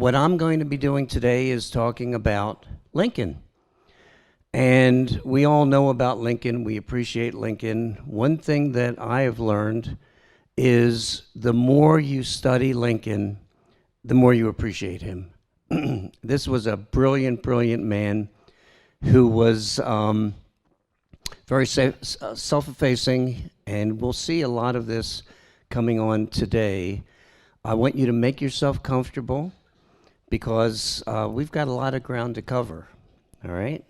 what I'm going to be doing today is talking about Lincoln. And we all know about Lincoln. We appreciate Lincoln. One thing that I have learned is the more you study Lincoln, the more you appreciate him. This was a brilliant, brilliant man who was very self-effacing, and we'll see a lot of this coming on today. I want you to make yourself comfortable because we've got a lot of ground to cover, all right?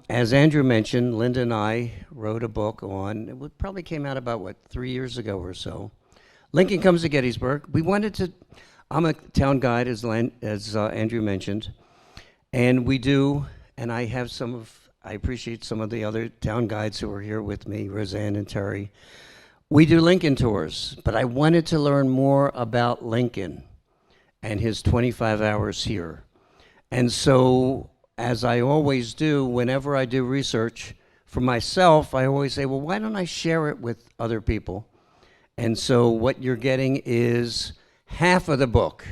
As Andrew mentioned, Linda and I wrote a book on, it probably came out about, 3 years ago or so. Lincoln Comes to Gettysburg. We wanted to, I'm a town guide, as Andrew mentioned, and we do, and I appreciate some of the other town guides who are here with me, Roseanne and Terry. We do Lincoln tours, but I wanted to learn more about Lincoln and his 25 hours here. And so, as I always do, whenever I do research for myself, I always say, well, why don't I share it with other people? And so what you're getting is half of the book.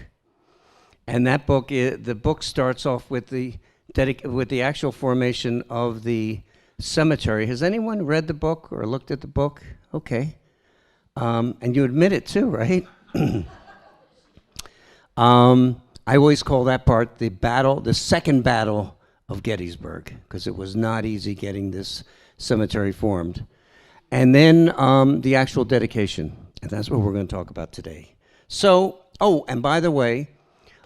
And that book, the book starts off with the actual formation of the cemetery. Has anyone read the book or looked at the book? Okay. And you admit it too, right? I always call that part the second battle of Gettysburg, because it was not easy getting this cemetery formed. And then the actual dedication, and that's what we're going to talk about today. So, oh, and by the way,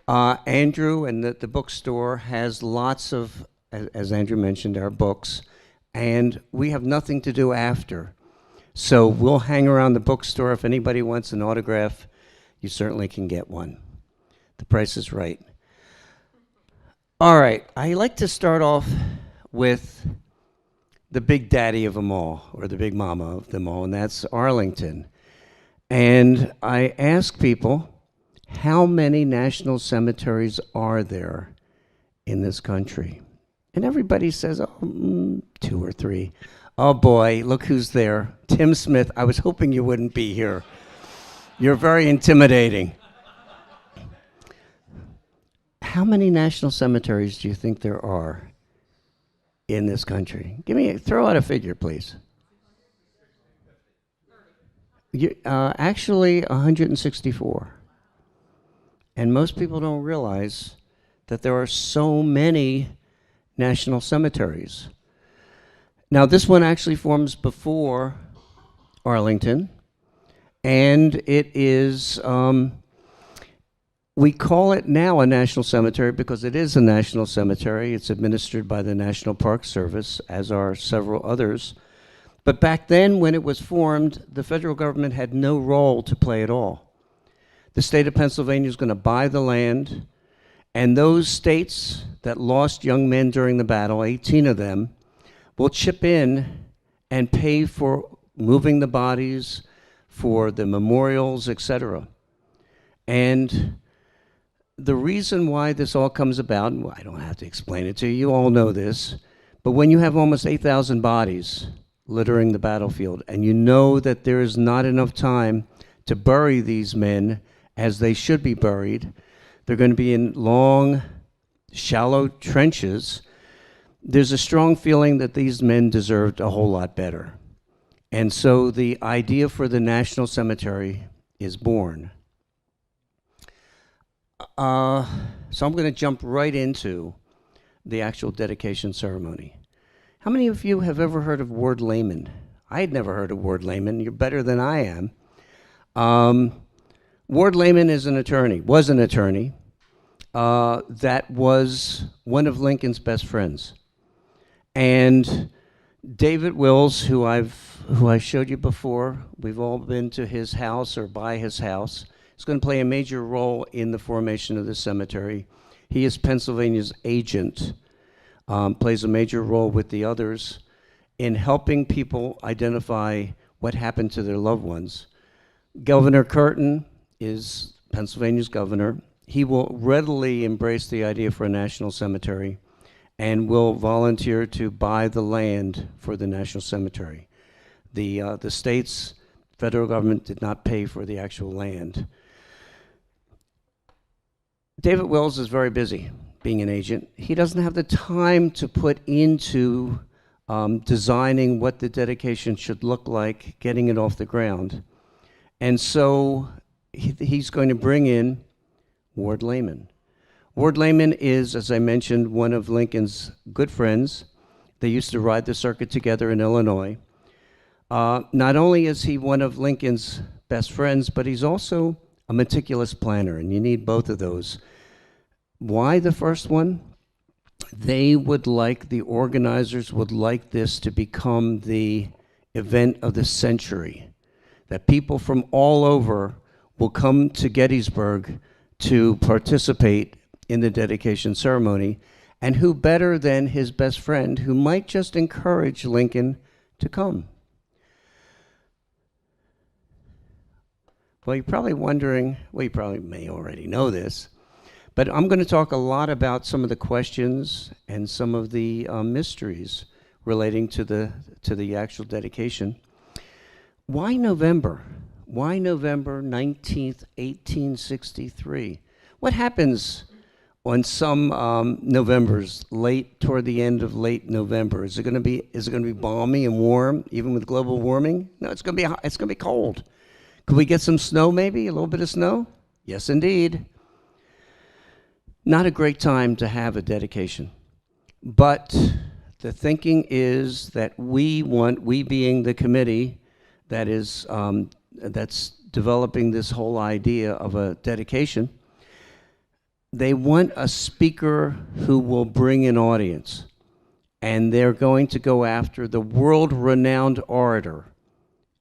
Andrew and the bookstore has lots of, as Andrew mentioned, our books, and we have nothing to do after. So we'll hang around the bookstore. If anybody wants an autograph, you certainly can get one. The price is right. All right, I like to start off with the big daddy of them all, or the big mama of them all, and that's Arlington. And I ask people, how many national cemeteries are there in this country? And everybody says, 2 or 3. Oh boy, look who's there. Tim Smith. I was hoping you wouldn't be here. You're very intimidating. How many national cemeteries do you think there are in this country? Throw out a figure, please. Actually, 164. And most people don't realize that there are so many national cemeteries. Now, this one actually forms before Arlington, and it is, we call it now a national cemetery because it is a national cemetery. It's administered by the National Park Service, as are several others. But back then, when it was formed, the federal government had no role to play at all. The state of Pennsylvania is going to buy the land, and those states that lost young men during the battle, 18 of them, will chip in and pay for moving the bodies, for the memorials, etc. And the reason why this all comes about, and I don't have to explain it to you, you all know this, but when you have almost 8,000 bodies littering the battlefield, and you know that there is not enough time to bury these men as they should be buried, they're going to be in long, shallow trenches. There's a strong feeling that these men deserved a whole lot better. And so the idea for the National Cemetery is born. So I'm going to jump right into the actual dedication ceremony. How many of you have ever heard of Ward Layman? I had never heard of Ward Layman. You're better than I am. Ward Layman is an attorney, was an attorney, that was one of Lincoln's best friends. And David Wills, who I showed you before, we've all been to his house or by his house, is going to play a major role in the formation of the cemetery. He is Pennsylvania's agent, plays a major role with the others in helping people identify what happened to their loved ones. Governor Curtin is Pennsylvania's governor. He will readily embrace the idea for a national cemetery and will volunteer to buy the land for the national cemetery. The state's federal government did not pay for the actual land. David Wells is very busy being an agent. He doesn't have the time to put into designing what the dedication should look like, getting it off the ground. And so he's going to bring in Ward Layman. Ward Layman is, as I mentioned, one of Lincoln's good friends. They used to ride the circuit together in Illinois. Not only is he one of Lincoln's best friends, but he's also a meticulous planner, and you need both of those. Why the first one? The organizers would like this to become the event of the century, that people from all over will come to Gettysburg to participate in the dedication ceremony, and who better than his best friend, who might just encourage Lincoln to come. Well, you're probably wondering, well, you probably may already know this, but I'm going to talk a lot about some of the questions and some of the mysteries relating to the actual dedication. Why November? Why November 19th, 1863? What happens on some Novembers, toward the end of late November? Is it going to be balmy and warm, even with global warming? No, it's going to be hot. It's going to be cold. Could we get some snow, maybe? A little bit of snow? Yes, indeed. Not a great time to have a dedication. But the thinking is that we being the committee that is, that's developing this whole idea of a dedication, they want a speaker who will bring an audience. And they're going to go after the world-renowned orator,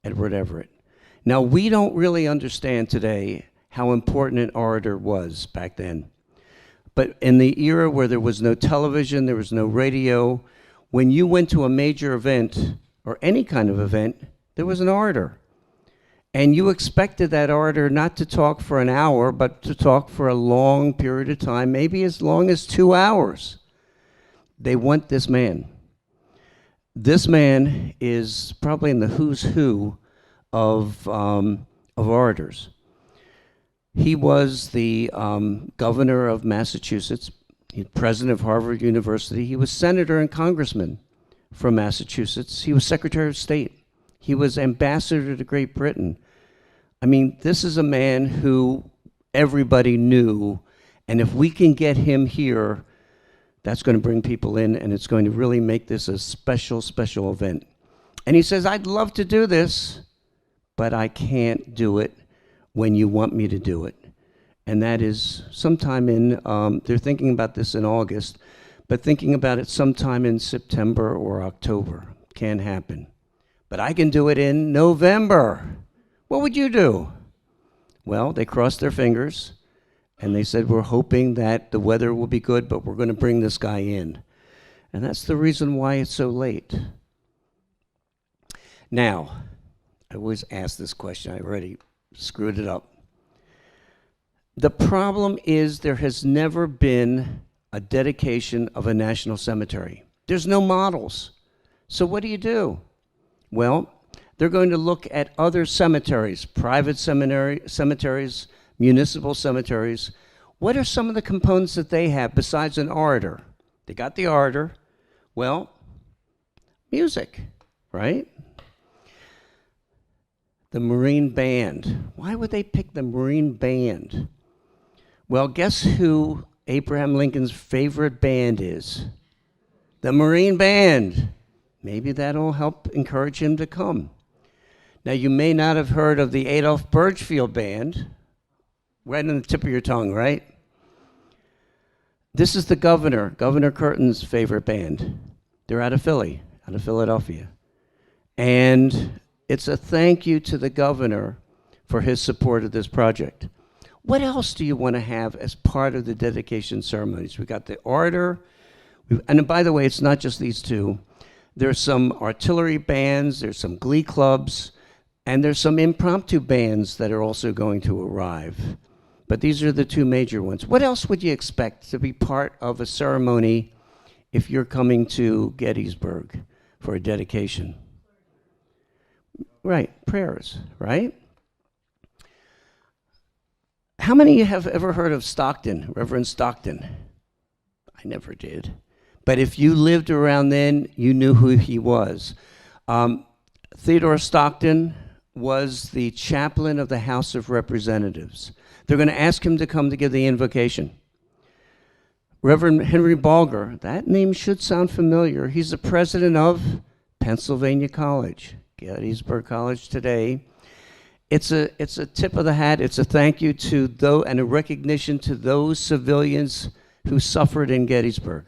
Edward Everett. Now, we don't really understand today how important an orator was back then. But in the era where there was no television, there was no radio, when you went to a major event, or any kind of event, there was an orator. And you expected that orator not to talk for an hour, but to talk for a long period of time, maybe as long as 2 hours. They want this man. This man is probably in the who's who of orators. He was the governor of Massachusetts, president of Harvard University. He was senator and congressman from Massachusetts. He was Secretary of State. He was ambassador to Great Britain. I mean, this is a man who everybody knew, and if we can get him here, that's going to bring people in, and it's going to really make this a special, special event. And he says, I'd love to do this, but I can't do it when you want me to do it. And that is sometime in, they're thinking about this in August, but thinking about it sometime in September or October. Can't happen. But I can do it in November. What would you do? Well, they crossed their fingers, and they said, we're hoping that the weather will be good, but we're going to bring this guy in. And that's the reason why it's so late. Now, I always ask this question. I already screwed it up. The problem is there has never been a dedication of a national cemetery. There's no models. So what do? Well, they're going to look at other cemeteries, private cemeteries, municipal cemeteries. What are some of the components that they have besides an orator? They got the orator. Well, music, right? The Marine Band. Why would they pick the Marine Band? Well, guess who Abraham Lincoln's favorite band is? The Marine Band. Maybe that'll help encourage him to come. Now, you may not have heard of the Adolph Birchfield Band. Right on the tip of your tongue, right? This is the Governor Curtin's favorite band. They're out of Philadelphia. And it's a thank you to the governor for his support of this project. What else do you want to have as part of the dedication ceremonies? We got the orator, and by the way, it's not just these two. There's some artillery bands, there's some glee clubs, and there's some impromptu bands that are also going to arrive. But these are the two major ones. What else would you expect to be part of a ceremony if you're coming to Gettysburg for a dedication? Right, prayers, right? How many of you have ever heard of Stockton, Reverend Stockton? I never did. But if you lived around then, you knew who he was. Theodore Stockton was the chaplain of the House of Representatives. They're going to ask him to come to give the invocation. Reverend Henry Balger, that name should sound familiar. He's the president of Pennsylvania College, Gettysburg College today. It's a tip of the hat. It's a thank you to those and a recognition to those civilians who suffered in Gettysburg.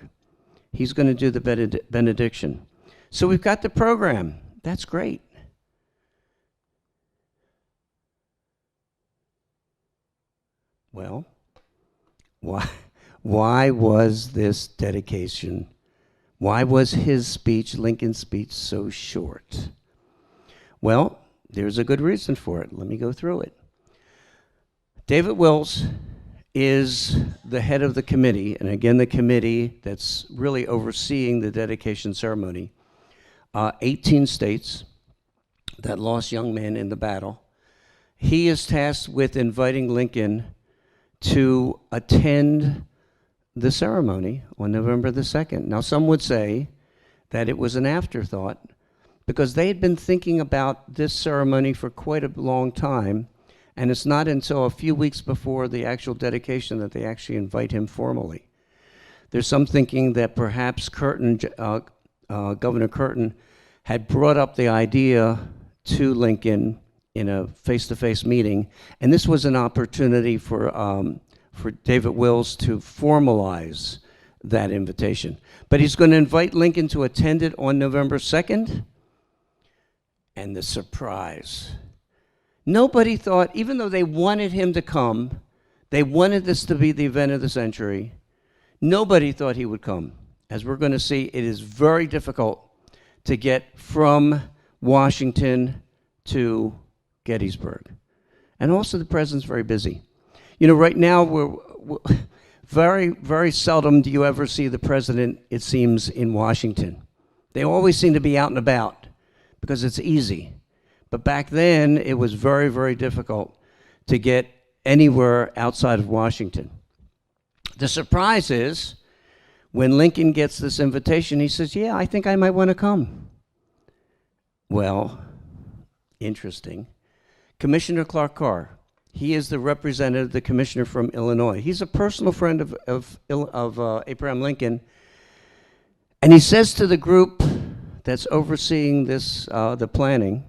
He's going to do the benediction. So we've got the program. That's great. Well, why was this dedication, why was his speech, Lincoln's speech, so short? Well, there's a good reason for it. Let me go through it. David Wills is the head of the committee, and again, the committee that's really overseeing the dedication ceremony. 18 states that lost young men in the battle. He is tasked with inviting Lincoln to attend the ceremony on November the 2nd. Now, some would say that it was an afterthought because they had been thinking about this ceremony for quite a long time, and it's not until a few weeks before the actual dedication that they actually invite him formally. There's some thinking that perhaps Governor Curtin had brought up the idea to Lincoln in a face-to-face meeting, and this was an opportunity for David Wills to formalize that invitation. But he's going to invite Lincoln to attend it on November 2nd, and the surprise. Nobody thought, even though they wanted him to come, they wanted this to be the event of the century, nobody thought he would come. As we're going to see, it is very difficult to get from Washington to Gettysburg. And also the president's very busy. You know, right now, we're very, very seldom do you ever see the president, it seems, in Washington. They always seem to be out and about because it's easy. But back then, it was very, very difficult to get anywhere outside of Washington. The surprise is, when Lincoln gets this invitation, he says, yeah, I think I might want to come. Well, interesting. Commissioner Clark Carr, he is the representative, the commissioner from Illinois. He's a personal friend of Abraham Lincoln. And he says to the group that's overseeing this, the planning,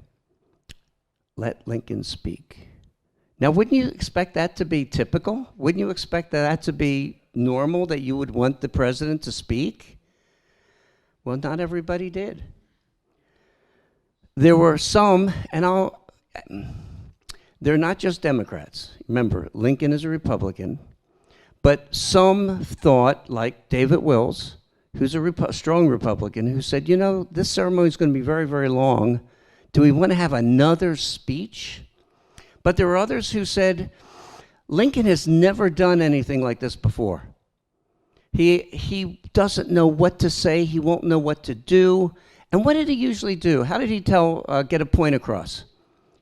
let Lincoln speak. Now, wouldn't you expect that to be typical? Wouldn't you expect that to be normal, that you would want the president to speak? Well, not everybody did. There were some, and they're not just Democrats. Remember, Lincoln is a Republican, but some thought, like David Wills, who's a strong Republican, who said, you know, this ceremony is going to be very, very long. Do we want to have another speech? But there were others who said, Lincoln has never done anything like this before. He doesn't know what to say. He won't know what to do. And what did he usually do? How did he get a point across?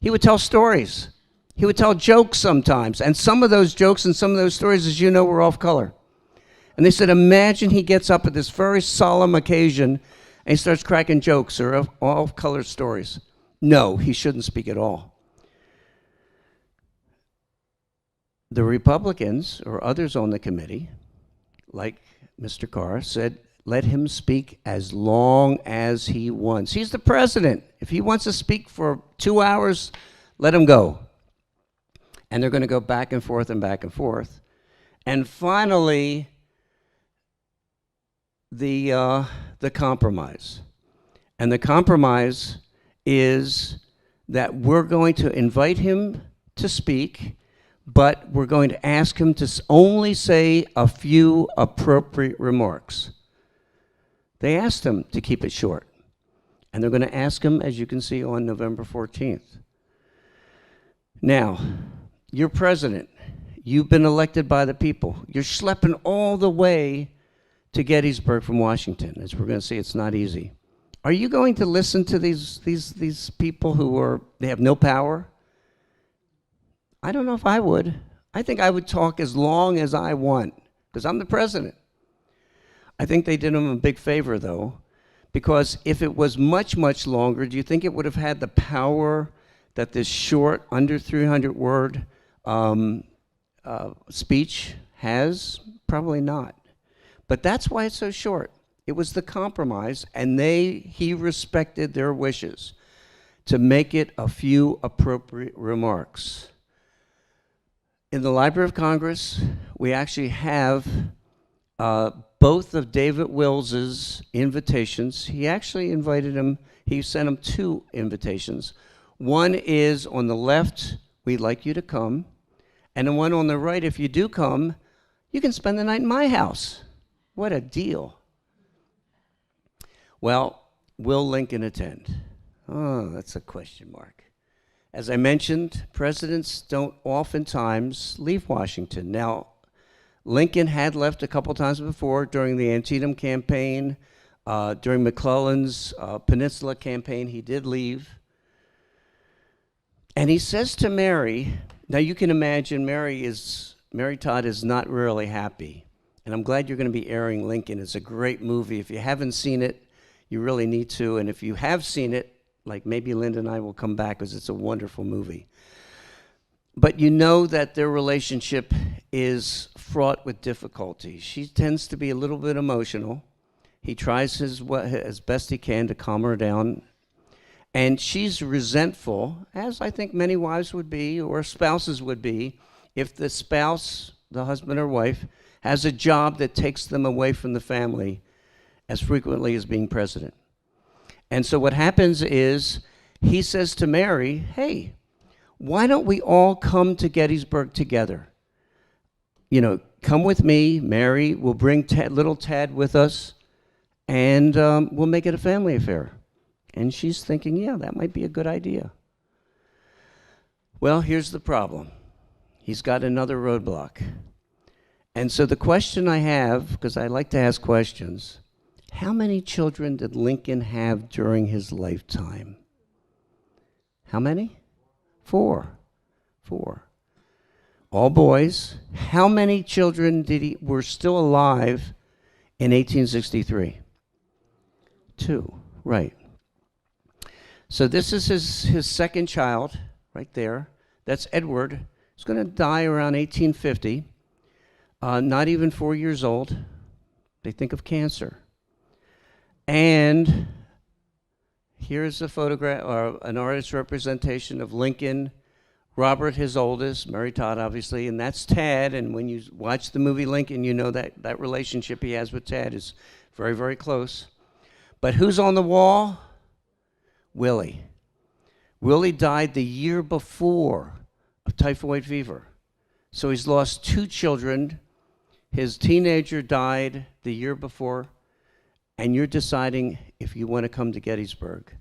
He would tell stories. He would tell jokes sometimes. And some of those jokes and some of those stories, as you know, were off color. And they said, imagine he gets up at this very solemn occasion and he starts cracking jokes or off-color stories. No, he shouldn't speak at all. The Republicans or others on the committee, like Mr. Carr, said, let him speak as long as he wants. He's the president. If he wants to speak for 2 hours, let him go. And they're going to go back and forth and back and forth. And finally, the compromise. And the compromise is that we're going to invite him to speak, but we're going to ask him to only say a few appropriate remarks. They asked him to keep it short. And they're going to ask him, as you can see, on November 14th. Now, you're president. You've been elected by the people. You're schlepping all the way to Gettysburg from Washington. As we're going to see, it's not easy. Are you going to listen to these people who they have no power? I don't know if I would. I think I would talk as long as I want because I'm the president. I think they did him a big favor, though, because if it was much, much longer, do you think it would have had the power that this short, under 300 word speech has? Probably not. But that's why it's so short. It was the compromise, and he respected their wishes to make it a few appropriate remarks. In the Library of Congress, we actually have both of David Wills's invitations. He actually invited him, he sent him 2 invitations. One is on the left, we'd like you to come. And the one on the right, if you do come, you can spend the night in my house. What a deal. Well, will Lincoln attend? Oh, that's a question mark. As I mentioned, presidents don't oftentimes leave Washington. Now, Lincoln had left a couple times before during the Antietam campaign, during McClellan's Peninsula campaign, he did leave. And he says to Mary, now you can imagine Mary Todd is not really happy. And I'm glad you're going to be airing Lincoln. It's a great movie. If you haven't seen it, you really need to. And if you have seen it, like maybe Linda and I will come back because it's a wonderful movie. But you know that their relationship is fraught with difficulty. She tends to be a little bit emotional. He tries as best he can to calm her down. And she's resentful, as I think many wives would be, or spouses would be, if the spouse, the husband or wife, has a job that takes them away from the family as frequently as being president. And so what happens is he says to Mary, hey, why don't we all come to Gettysburg together? You know, come with me, Mary, we'll bring little Tad with us, and we'll make it a family affair. And she's thinking, yeah, that might be a good idea. Well, here's the problem. He's got another roadblock. And so the question I have, because I like to ask questions, how many children did Lincoln have during his lifetime? How many? 4. All boys. How many children were still alive in 1863? 2, right. So this is his second child, right there. That's Edward. He's going to die around 1850. Not even 4 years old. They think of cancer. And here's a photograph, or an artist's representation of Lincoln, Robert, his oldest, Mary Todd, obviously, and that's Tad. And when you watch the movie Lincoln, you know that relationship he has with Tad is very, very close. But who's on the wall? Willie. Willie died the year before of typhoid fever. So he's lost 2 children. His teenager died the year before. And you're deciding if you want to come to Gettysburg.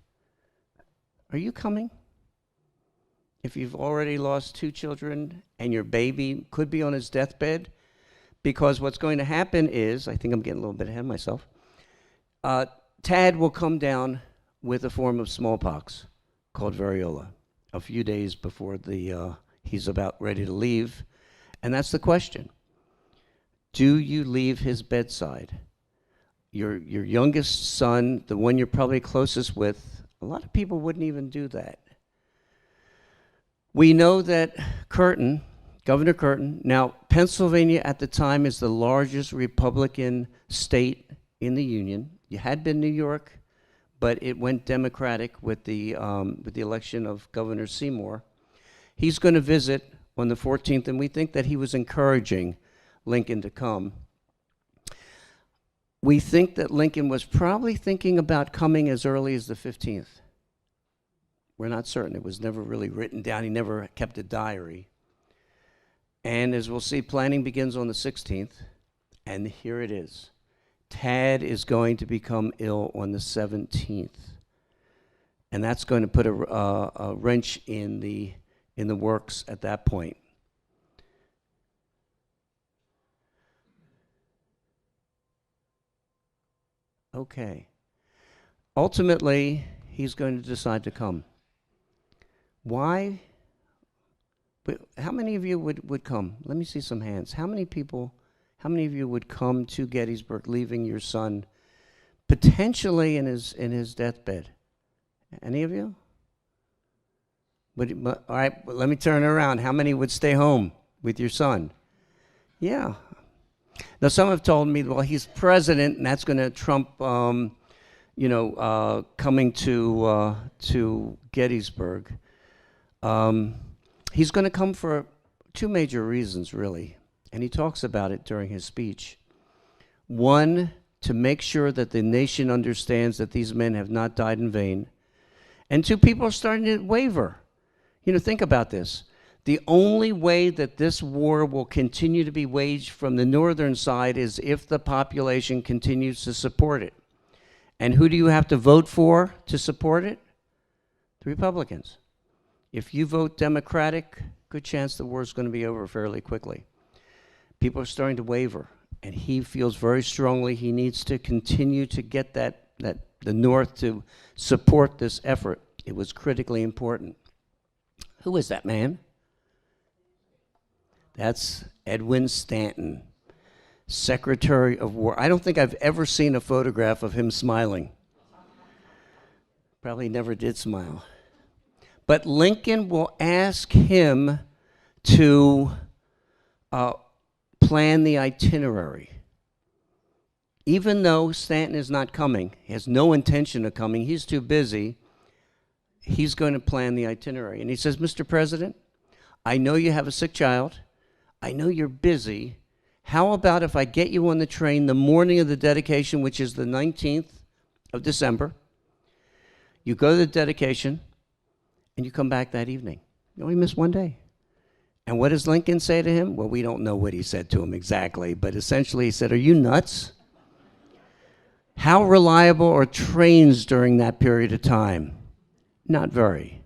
Are you coming? If you've already lost 2 children and your baby could be on his deathbed, because what's going to happen is, I think I'm getting a little bit ahead of myself, Tad will come down with a form of smallpox called variola a few days before he's about ready to leave. And that's the question. Do you leave his bedside? Your youngest son, the one you're probably closest with, a lot of people wouldn't even do that. We know that Governor Curtin, now Pennsylvania at the time is the largest Republican state in the Union. It had been New York, but it went Democratic with the election of Governor Seymour. He's going to visit on the 14th, and we think that he was encouraging Lincoln to come. We think that Lincoln was probably thinking about coming as early as the 15th. We're not certain. It was never really written down. He never kept a diary. And as we'll see, planning begins on the 16th, and here it is. Tad is going to become ill on the 17th. And that's going to put a wrench in the works at that point. Okay. Ultimately, he's going to decide to come. Why? But how many of you would come? Let me see some hands. How many people, how many of you would come to Gettysburg leaving your son potentially in his deathbed? Any of you? All right, well, let me turn it around. How many would stay home with your son? Yeah. Now, some have told me, well, he's president, and that's going to trump, coming to Gettysburg. He's going to come for two major reasons, really, and he talks about it during his speech. One, to make sure that the nation understands that these men have not died in vain. And two, people are starting to waver. Think about this. The only way that this war will continue to be waged from the northern side is if the population continues to support it. And who do you have to vote for to support it? The Republicans. If you vote Democratic, good chance the war is going to be over fairly quickly. People are starting to waver, and he feels very strongly he needs to continue to get the North to support this effort. It was critically important. Who is that man? That's Edwin Stanton, Secretary of War. I don't think I've ever seen a photograph of him smiling. Probably never did smile. But Lincoln will ask him to plan the itinerary. Even though Stanton is not coming, he has no intention of coming, he's too busy, he's going to plan the itinerary. And he says, Mr. President, I know you have a sick child. I know you're busy. How about if I get you on the train the morning of the dedication, which is the 19th of December? You go to the dedication, and you come back that evening. You only miss one day. And what does Lincoln say to him? Well, we don't know what he said to him exactly, but essentially he said, are you nuts? How reliable are trains during that period of time? Not very.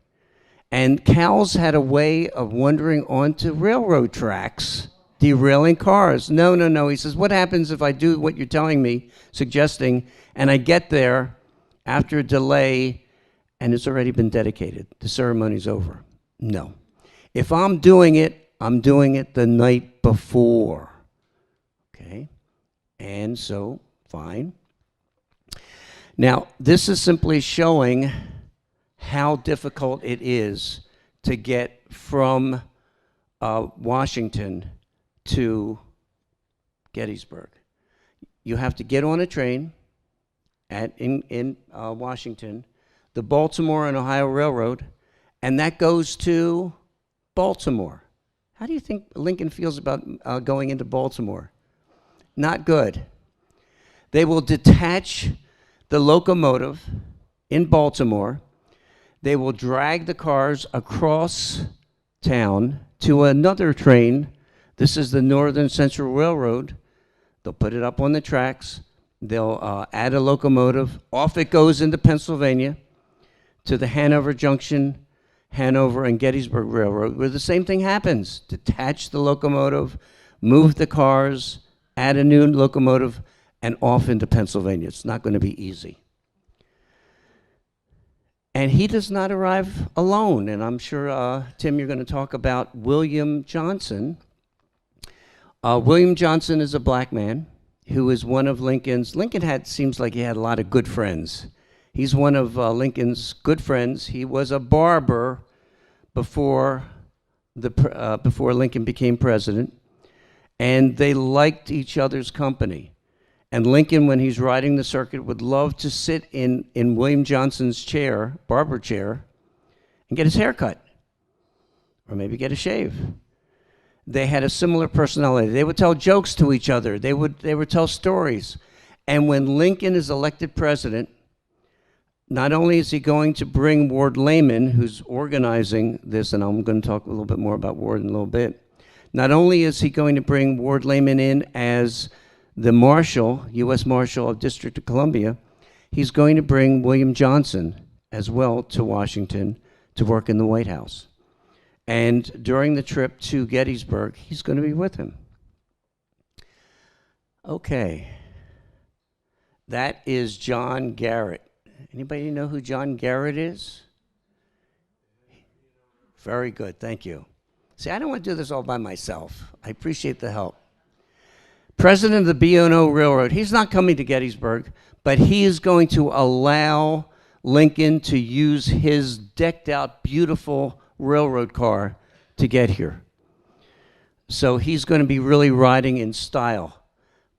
And cows had a way of wandering onto railroad tracks, derailing cars. No. He says, what happens if I do what you're telling me, suggesting, and I get there after a delay and it's already been dedicated? The ceremony's over. No. If I'm doing it the night before. Okay? And so, fine. Now, this is simply showing how difficult it is to get from Washington to Gettysburg. You have to get on a train in Washington, the Baltimore and Ohio Railroad, and that goes to Baltimore. How do you think Lincoln feels about going into Baltimore? Not good. They will detach the locomotive in Baltimore. They will drag the cars across town to another train. This is the Northern Central Railroad. They'll put it up on the tracks. They'll add a locomotive. Off it goes into Pennsylvania to the Hanover Junction, Hanover and Gettysburg Railroad, where the same thing happens. Detach the locomotive, move the cars, add a new locomotive, and off into Pennsylvania. It's not going to be easy. And he does not arrive alone. And I'm sure, Tim, you're going to talk about William Johnson. William Johnson is a black man who is one of Lincoln's. Seems like he had a lot of good friends. He's one of Lincoln's good friends. He was a barber before Lincoln became president, and they liked each other's company. And Lincoln, when he's riding the circuit, would love to sit in William Johnson's chair, barber chair, and get his hair cut, or maybe get a shave. They had a similar personality. They would tell jokes to each other. They would tell stories. And when Lincoln is elected president, not only is he going to bring Ward Layman, who's organizing this, and I'm going to talk a little bit more about Ward in a little bit. Not only is he going to bring Ward Layman in as the Marshal, U.S. Marshal of District of Columbia, he's going to bring William Johnson as well to Washington to work in the White House. And during the trip to Gettysburg, he's going to be with him. Okay. That is John Garrett. Anybody know who John Garrett is? Very good, thank you. See, I don't want to do this all by myself. I appreciate the help. President of the B&O Railroad, he's not coming to Gettysburg, but he is going to allow Lincoln to use his decked out, beautiful railroad car to get here. So he's going to be really riding in style.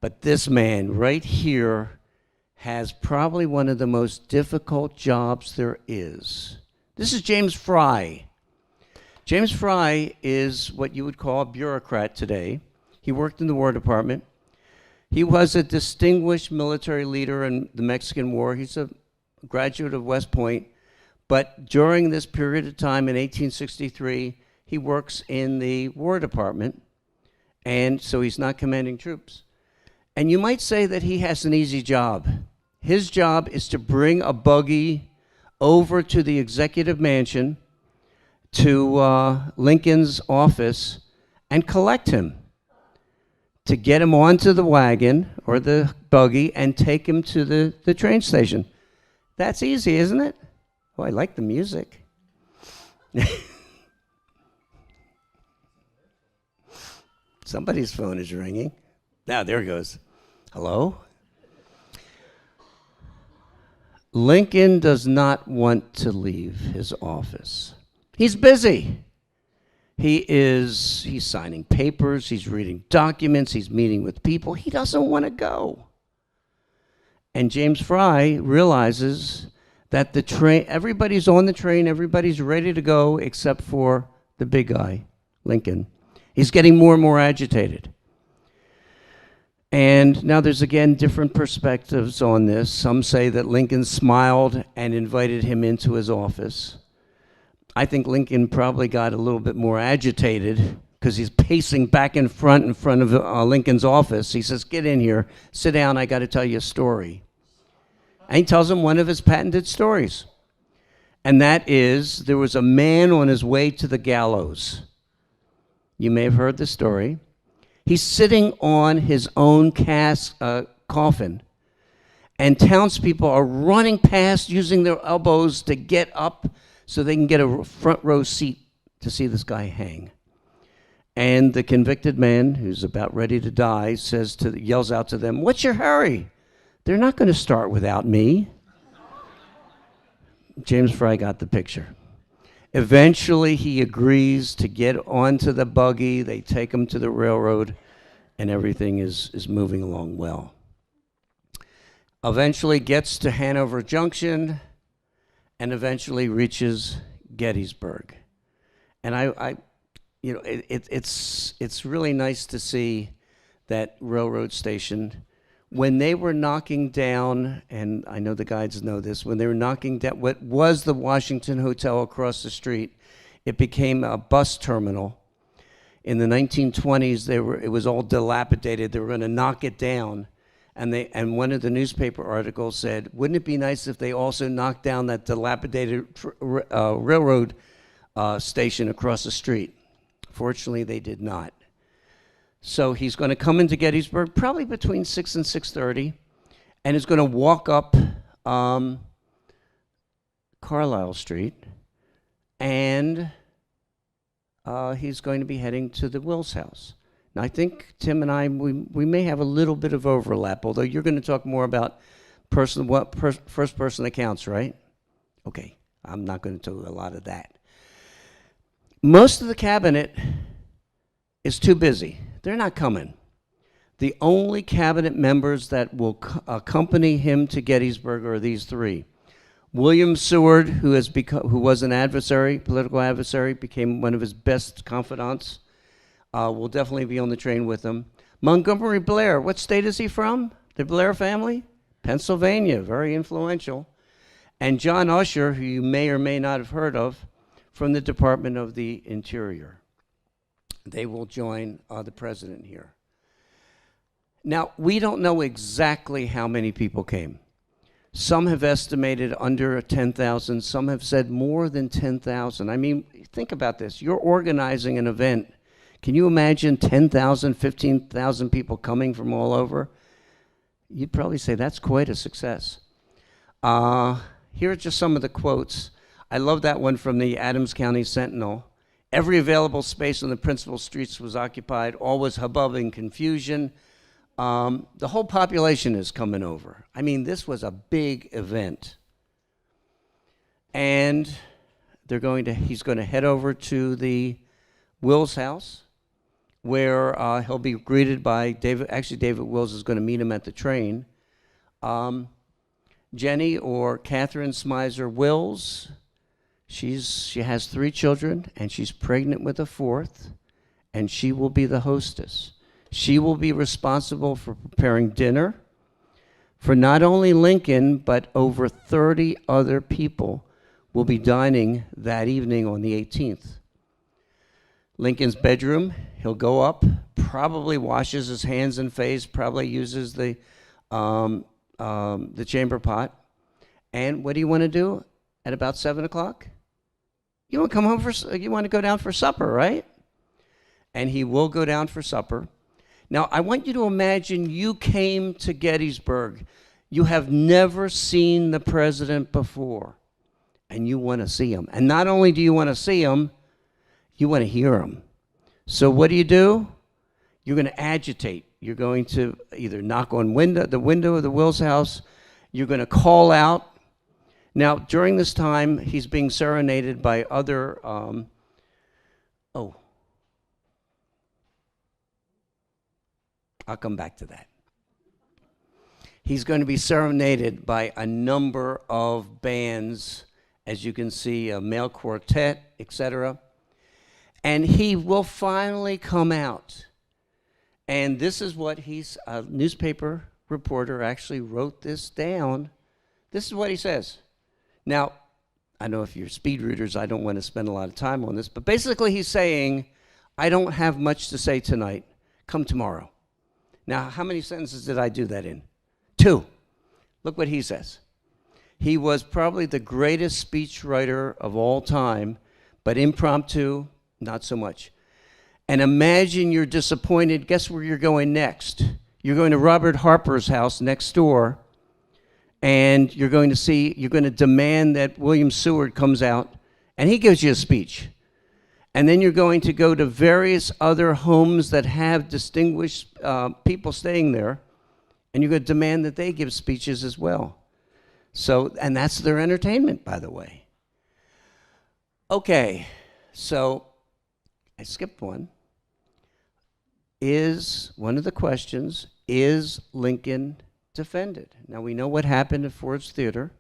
But this man right here has probably one of the most difficult jobs there is. This is James Fry. James Fry is what you would call a bureaucrat today. He worked in the War Department. He was a distinguished military leader in the Mexican War. He's a graduate of West Point. But during this period of time in 1863, he works in the War Department, and so he's not commanding troops. And you might say that he has an easy job. His job is to bring a buggy over to the executive mansion, to Lincoln's office, and collect him, to get him onto the wagon or the buggy and take him to the train station. That's easy, isn't it? Oh, I like the music. Somebody's phone is ringing. Now, there it goes. Hello? Lincoln does not want to leave his office. He's busy. He's signing papers, he's reading documents, he's meeting with people. He doesn't want to go. And James Fry realizes that the train, everybody's on the train, everybody's ready to go except for the big guy, Lincoln. He's getting more and more agitated. And now there's again different perspectives on this. Some say that Lincoln smiled and invited him into his office. I think Lincoln probably got a little bit more agitated because he's pacing back in front of Lincoln's office. He says, "Get in here, sit down, I got to tell you a story." And he tells him one of his patented stories. And that is, there was a man on his way to the gallows. You may have heard the story. He's sitting on his own coffin, and townspeople are running past using their elbows to get up so they can get a front row seat to see this guy hang. And the convicted man, who's about ready to die, yells out to them, "What's your hurry? They're not going to start without me." James Fry got the picture. Eventually, he agrees to get onto the buggy. They take him to the railroad, and everything is moving along well. Eventually gets to Hanover Junction, and eventually reaches Gettysburg. And it's really nice to see that railroad station. When they were knocking down, and I know the guides know this, when they were knocking down what was the Washington Hotel across the street, it became a bus terminal. In the 1920s, it was all dilapidated. They were going to knock it down. And one of the newspaper articles said, "Wouldn't it be nice if they also knocked down that dilapidated railroad station across the street?" Fortunately, they did not. So he's going to come into Gettysburg probably between 6 and 6:30, and is going to walk up Carlisle Street, and he's going to be heading to the Wills house. Now, I think Tim and I, we may have a little bit of overlap, although you're going to talk more about first-person accounts, right? Okay, I'm not going to do a lot of that. Most of the cabinet is too busy. They're not coming. The only cabinet members that will accompany him to Gettysburg are these three. William Seward, who was an adversary, political adversary, became one of his best confidants, will definitely be on the train with him. Montgomery Blair, what state is he from? The Blair family? Pennsylvania, very influential. And John Usher, who you may or may not have heard of, from the Department of the Interior. They will join the president here. Now, we don't know exactly how many people came. Some have estimated under 10,000. Some have said more than 10,000. I mean, think about this. You're organizing an event. Can you imagine 10,000, 15,000 people coming from all over? You'd probably say that's quite a success. Here are just some of the quotes. I love that one from the Adams County Sentinel. Every available space on the principal streets was occupied. All was hubbub and confusion. The whole population is coming over. I mean, this was a big event. And he's going to head over to the Wills house, where he'll be greeted by David. Actually, David Wills is going to meet him at the train. Jenny, or Catherine Smizer Wills, she has 3 children, and she's pregnant with a 4th, and she will be the hostess. She will be responsible for preparing dinner for not only Lincoln, but over 30 other people will be dining that evening on the 18th. Lincoln's bedroom, he'll go up, probably washes his hands and face, probably uses the chamber pot. And what do you want to do at about 7 o'clock? You want to come home you want to go down for supper, right? And he will go down for supper. Now, I want you to imagine you came to Gettysburg. You have never seen the president before, and you want to see him. And not only do you want to see him, you want to hear him. So what do? You're going to agitate. You're going to either knock on the window of the Wills house. You're going to call out. Now, during this time, he's being serenaded by other, I'll come back to that. He's going to be serenaded by a number of bands, as you can see, a male quartet, etc. And he will finally come out. And this is what a newspaper reporter actually wrote this down. This is what he says. Now, I know if you're speed readers, I don't want to spend a lot of time on this, but basically he's saying, I don't have much to say tonight. Come tomorrow. Now, how many sentences did I do that in? 2. Look what he says. He was probably the greatest speechwriter of all time, but impromptu, not so much. And imagine you're disappointed. Guess where you're going next? You're going to Robert Harper's house next door, and you're going to demand that William Seward comes out, and he gives you a speech. And then you're going to go to various other homes that have distinguished people staying there, and you're going to demand that they give speeches as well. So, and that's their entertainment, by the way. Okay, so I skipped one. One of the questions, is Lincoln defended? Now, we know what happened at Ford's Theater.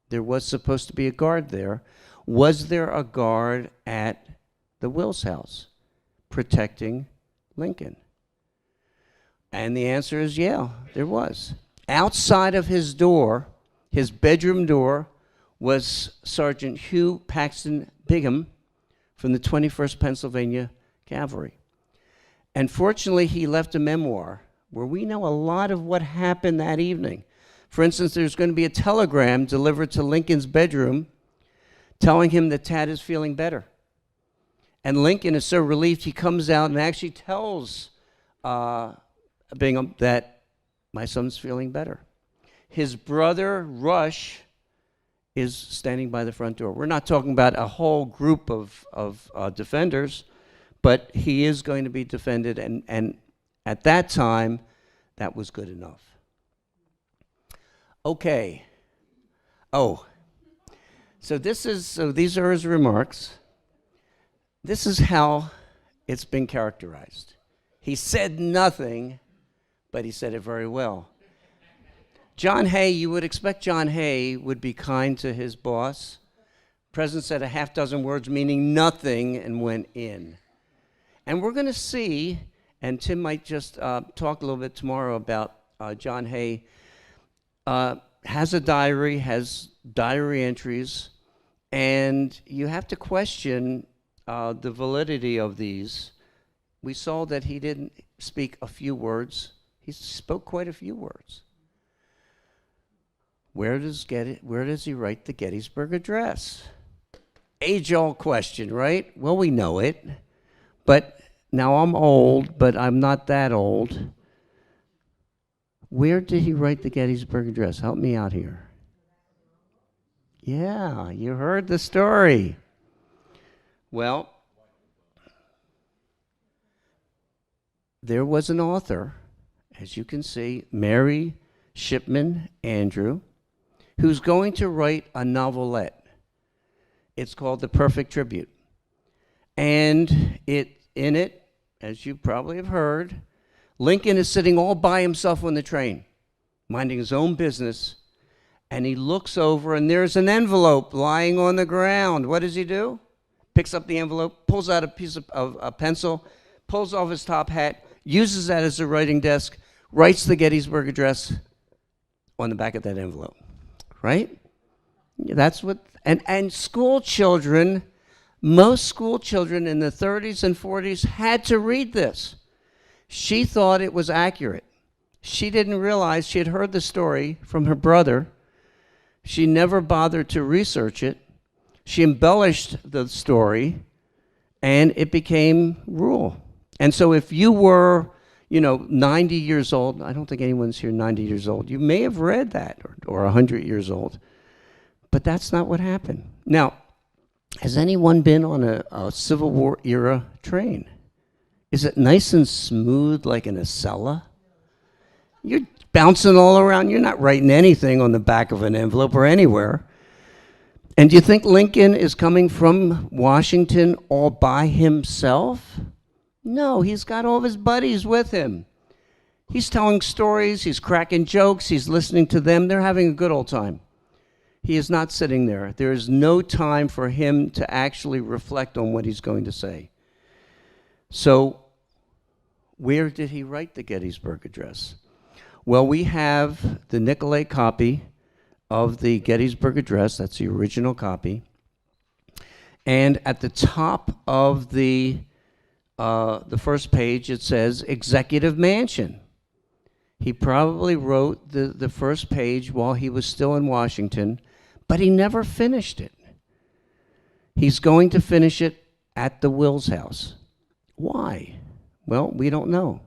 There was supposed to be a guard there. Was there a guard at the Wills house protecting Lincoln? And the answer is yeah, there was. Outside of his door, his bedroom door, was Sergeant Hugh Paxton Bingham from the 21st Pennsylvania Cavalry. And fortunately, he left a memoir where we know a lot of what happened that evening. For instance, there's going to be a telegram delivered to Lincoln's bedroom telling him that Tad is feeling better. And Lincoln is so relieved, he comes out and actually tells Bingham that my son's feeling better. His brother, Rush, is standing by the front door. We're not talking about a whole group of defenders, but he is going to be defended, and at that time, that was good enough. Okay. So these are his remarks. This is how it's been characterized. He said nothing, but he said it very well. John Hay, you would expect John Hay would be kind to his boss. The president said a half dozen words meaning nothing and went in. And we're going to see, and Tim might just talk a little bit tomorrow about John Hay, has diary entries, and you have to question the validity of these. We saw that he didn't speak a few words. He spoke quite a few words. Where does he write the Gettysburg Address? Age-old question, right? Well, we know it. But now I'm old, but I'm not that old. Where did he write the Gettysburg Address? Help me out here. Yeah, you heard the story. Well, there was an author, as you can see, Mary Shipman Andrew, who's going to write a novelette. It's called The Perfect Tribute. And in it, as you probably have heard, Lincoln is sitting all by himself on the train, minding his own business, and he looks over and there's an envelope lying on the ground. What does he do? Picks up the envelope, pulls out a piece of a pencil, pulls off his top hat, uses that as a writing desk, writes the Gettysburg Address on the back of that envelope, right? That's what, and school children, most school children in the 30s and 40s had to read this. She thought it was accurate. She didn't realize she had heard the story from her brother. She never bothered to research it. She embellished the story, and it became rule. And so if you were, 90 years old, I don't think anyone's here 90 years old, you may have read that, or 100 years old, but that's not what happened. Now, has anyone been on a Civil War era train? Is it nice and smooth like in a cellar? You're bouncing all around. You're not writing anything on the back of an envelope or anywhere. And do you think Lincoln is coming from Washington all by himself? No, he's got all of his buddies with him. He's telling stories, he's cracking jokes, he's listening to them. They're having a good old time. He is not sitting there. There is no time for him to actually reflect on what he's going to say. So, where did he write the Gettysburg Address? Well, we have the Nicolay copy of the Gettysburg Address. That's the original copy. And at the top of the first page, it says Executive Mansion. He probably wrote the first page while he was still in Washington, but he never finished it. He's going to finish it at the Wills house. Why? Well, we don't know.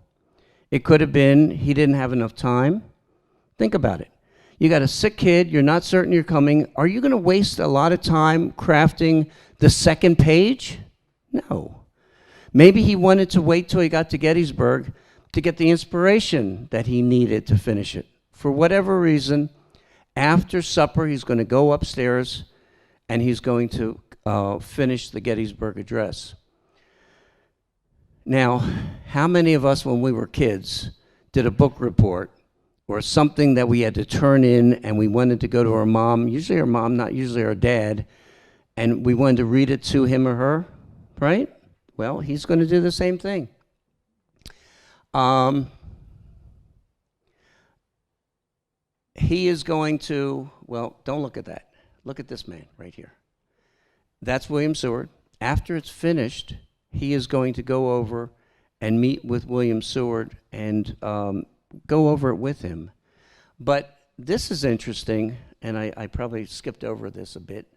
It could have been he didn't have enough time. Think about it. You got a sick kid, you're not certain you're coming. Are you going to waste a lot of time crafting the second page? No. Maybe he wanted to wait till he got to Gettysburg to get the inspiration that he needed to finish it. For whatever reason, after supper, he's going to go upstairs and he's going to finish the Gettysburg Address. Now, how many of us when we were kids did a book report or something that we had to turn in and we wanted to go to our mom, usually our mom, not usually our dad, and we wanted to read it to him or her, right? Well, he's going to do the same thing. He is going to, well, don't look at that. Look at this man right here. That's William Seward. After it's finished, he is going to go over and meet with William Seward and go over it with him. But this is interesting, and I probably skipped over this a bit.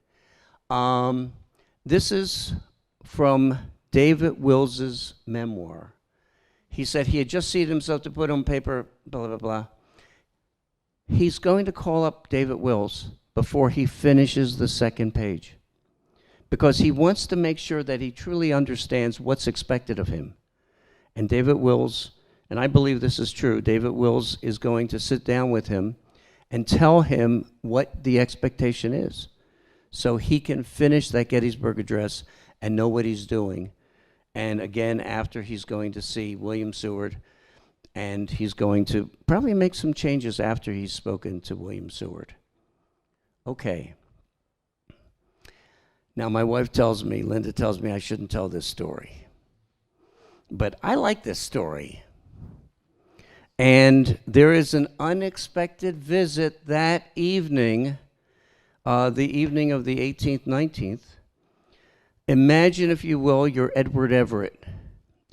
This is from David Wills's memoir. He said he had just seated himself to put on paper, blah, blah, blah. He's going to call up David Wills before he finishes the second page because he wants to make sure that he truly understands what's expected of him. And David Wills, and I believe this is true, David Wills is going to sit down with him and tell him what the expectation is so he can finish that Gettysburg Address and know what he's doing. And again, after he's going to see William Seward, and he's going to probably make some changes after he's spoken to William Seward. Okay. Now, my wife tells me, Linda tells me I shouldn't tell this story. But I like this story. And there is an unexpected visit that evening, the evening of the 18th, 19th. Imagine, if you will, you're Edward Everett,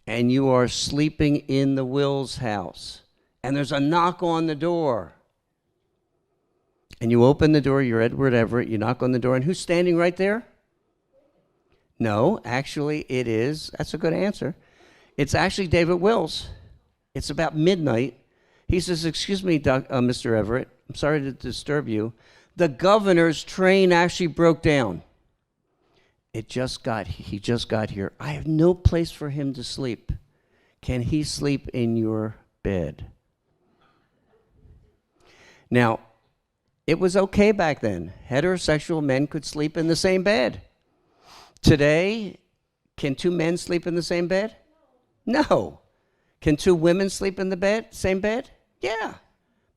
and you are sleeping in the Wills house, and there's a knock on the door. And you open the door, you're Edward Everett, you knock on the door, and who's standing right there? No, actually it is, that's a good answer. It's actually David Wills. It's about midnight. He says, "Excuse me, Mr. Everett, I'm sorry to disturb you. The governor's train actually broke down. He just got here. I have no place for him to sleep. Can he sleep in your bed? Now, it was okay back then. Heterosexual men could sleep in the same bed. Today, can two men sleep in the same bed? No. Can two women sleep in the same bed? Yeah.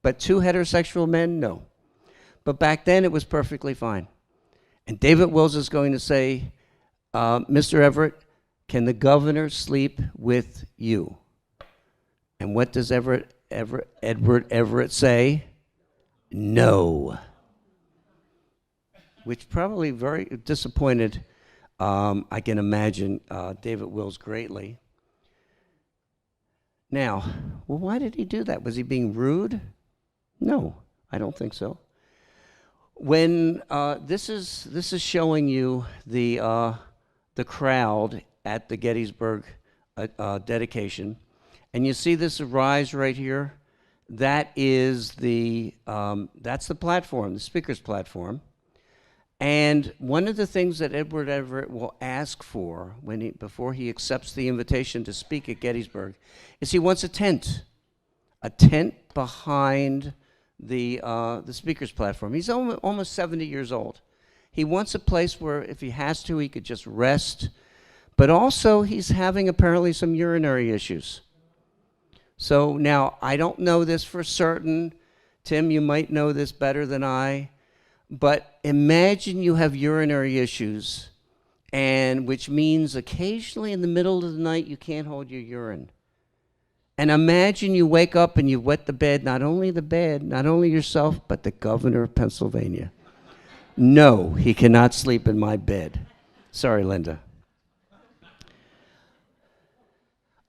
But two heterosexual men, no. But back then, it was perfectly fine. And David Wills is going to say, Mr. Everett, can the governor sleep with you? And what does Edward Everett say? No. Which probably very disappointed, I can imagine, David Wills greatly. Now, well, why did he do that? Was he being rude? No, I don't think so. When this is showing you the crowd at the Gettysburg dedication, and you see this rise right here. That is that's the platform, the speaker's platform. And one of the things that Edward Everett will ask for before he accepts the invitation to speak at Gettysburg is he wants a tent behind the speaker's platform. He's almost 70 years old. He wants a place where if he has to, he could just rest. But also he's having apparently some urinary issues. So now, I don't know this for certain. Tim, you might know this better than I. But imagine you have urinary issues, and which means occasionally in the middle of the night you can't hold your urine. And imagine you wake up and you wet the bed, not only yourself, but the governor of Pennsylvania. No, he cannot sleep in my bed. Sorry, Linda.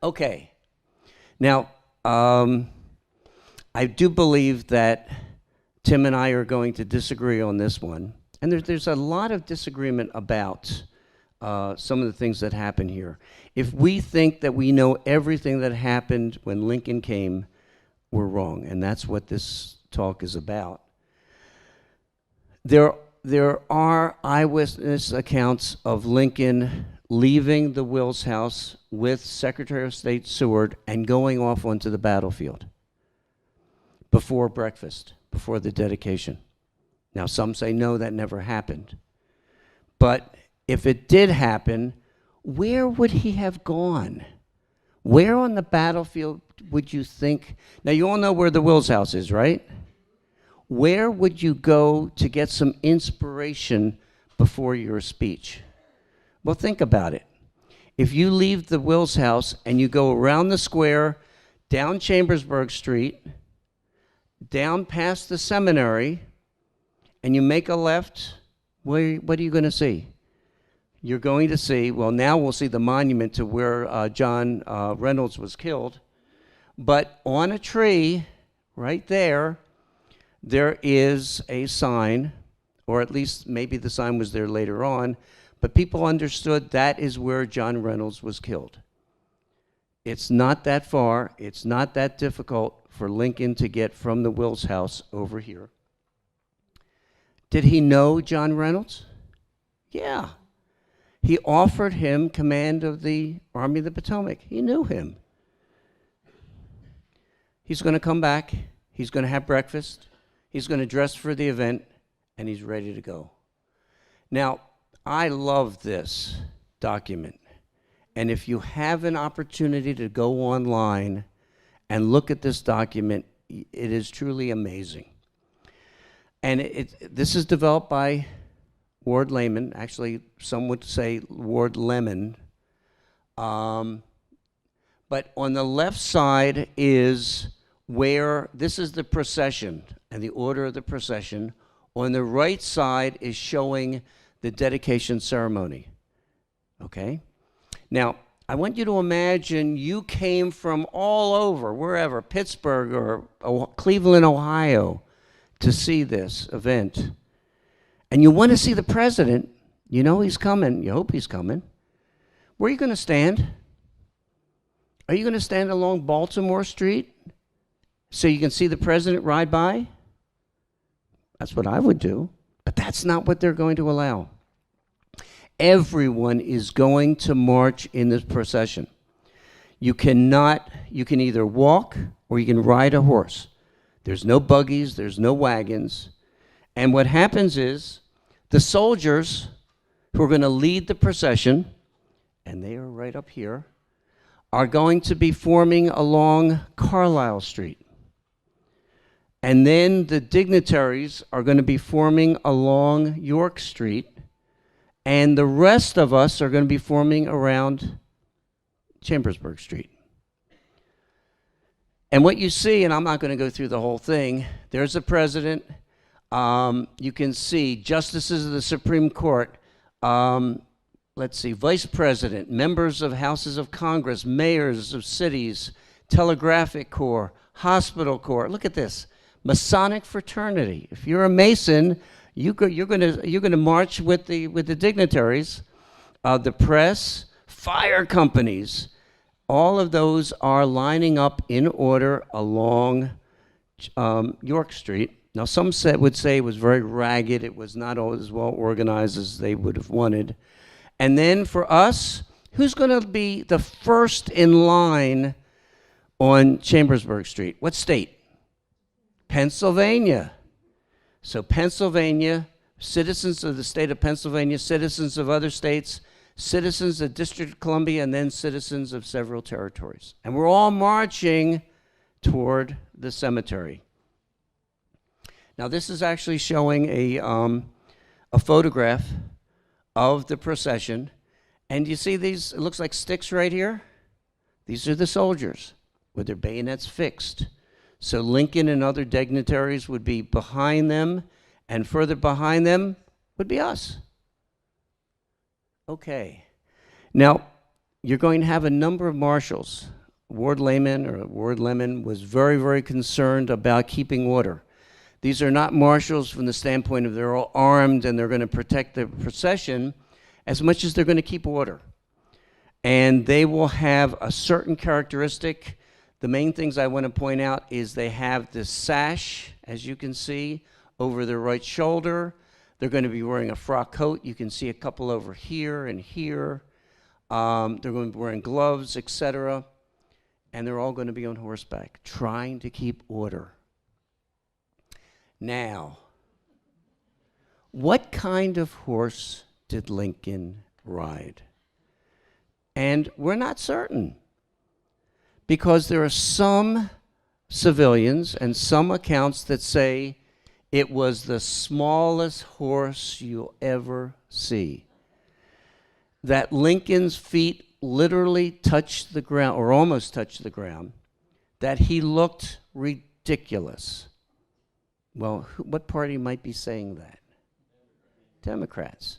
Okay. Now, I do believe that Tim and I are going to disagree on this one. And there's a lot of disagreement about some of the things that happen here. If we think that we know everything that happened when Lincoln came, we're wrong. And that's what this talk is about. There are eyewitness accounts of Lincoln leaving the Wills house with Secretary of State Seward and going off onto the battlefield before breakfast, before the dedication. Now, some say no, that never happened. But if it did happen, where would he have gone? Where on the battlefield would you think? Now, you all know where the Wills house is, right? Where would you go to get some inspiration before your speech? Well, think about it. If you leave the Wills house and you go around the square, down Chambersburg Street, down past the seminary, and you make a left, what are you going to see? You're going to see, well, now we'll see the monument to where John Reynolds was killed. But on a tree, right there, there is a sign, or at least maybe the sign was there later on, but people understood that is where John Reynolds was killed. It's not that far. It's not that difficult for Lincoln to get from the Wills house over here. Did he know John Reynolds? Yeah. He offered him command of the Army of the Potomac. He knew him. He's going to come back. He's going to have breakfast. He's going to dress for the event, and he's ready to go. Now, I love this document. And if you have an opportunity to go online and look at this document, it is truly amazing. And this is developed by Ward Layman. Actually, some would say Ward Lemon. But on the left side is where, this is the procession and the order of the procession. On the right side is showing the dedication ceremony. Okay? Now, I want you to imagine you came from all over, wherever, Pittsburgh or Cleveland, Ohio, to see this event. And you want to see the president. You know he's coming. You hope he's coming. Where are you going to stand? Are you going to stand along Baltimore Street so you can see the president ride by? That's what I would do. But that's not what they're going to allow. Everyone is going to march in this procession. You can either walk or you can ride a horse. There's no buggies, there's no wagons. And what happens is the soldiers who are going to lead the procession, and they are right up here, are going to be forming along Carlisle Street. And then the dignitaries are going to be forming along York Street, and the rest of us are going to be forming around Chambersburg Street. And what you see, and I'm not going to go through the whole thing, there's the president. You can see justices of the Supreme Court, let's see, vice president, members of houses of Congress, mayors of cities, telegraphic corps, hospital corps. Look at this. Masonic fraternity. If you're a Mason, you're going to march with the dignitaries, the press, fire companies. All of those are lining up in order along York Street. Now, some would say it was very ragged. It was not as well organized as they would have wanted. And then for us, who's going to be the first in line on Chambersburg Street? What state? Pennsylvania. So Pennsylvania, citizens of the state of Pennsylvania, citizens of other states, citizens of District of Columbia, and then citizens of several territories. And we're all marching toward the cemetery. Now, this is actually showing a photograph of the procession. And you see these, it looks like sticks right here? These are the soldiers with their bayonets fixed. So Lincoln and other dignitaries would be behind them, and further behind them would be us. Okay. Now, you're going to have a number of marshals. Ward Lemon was very, very concerned about keeping order. These are not marshals from the standpoint of they're all armed and they're going to protect the procession as much as they're going to keep order. And they will have a certain characteristic. The main things I want to point out is they have this sash, as you can see, over their right shoulder. They're going to be wearing a frock coat. You can see a couple over here and here. They're going to be wearing gloves, etc. And they're all going to be on horseback, trying to keep order. Now, what kind of horse did Lincoln ride? And we're not certain, because there are some civilians and some accounts that say it was the smallest horse you'll ever see. That Lincoln's feet literally touched the ground, or almost touched the ground, that he looked ridiculous. Well, what party might be saying that? Democrats.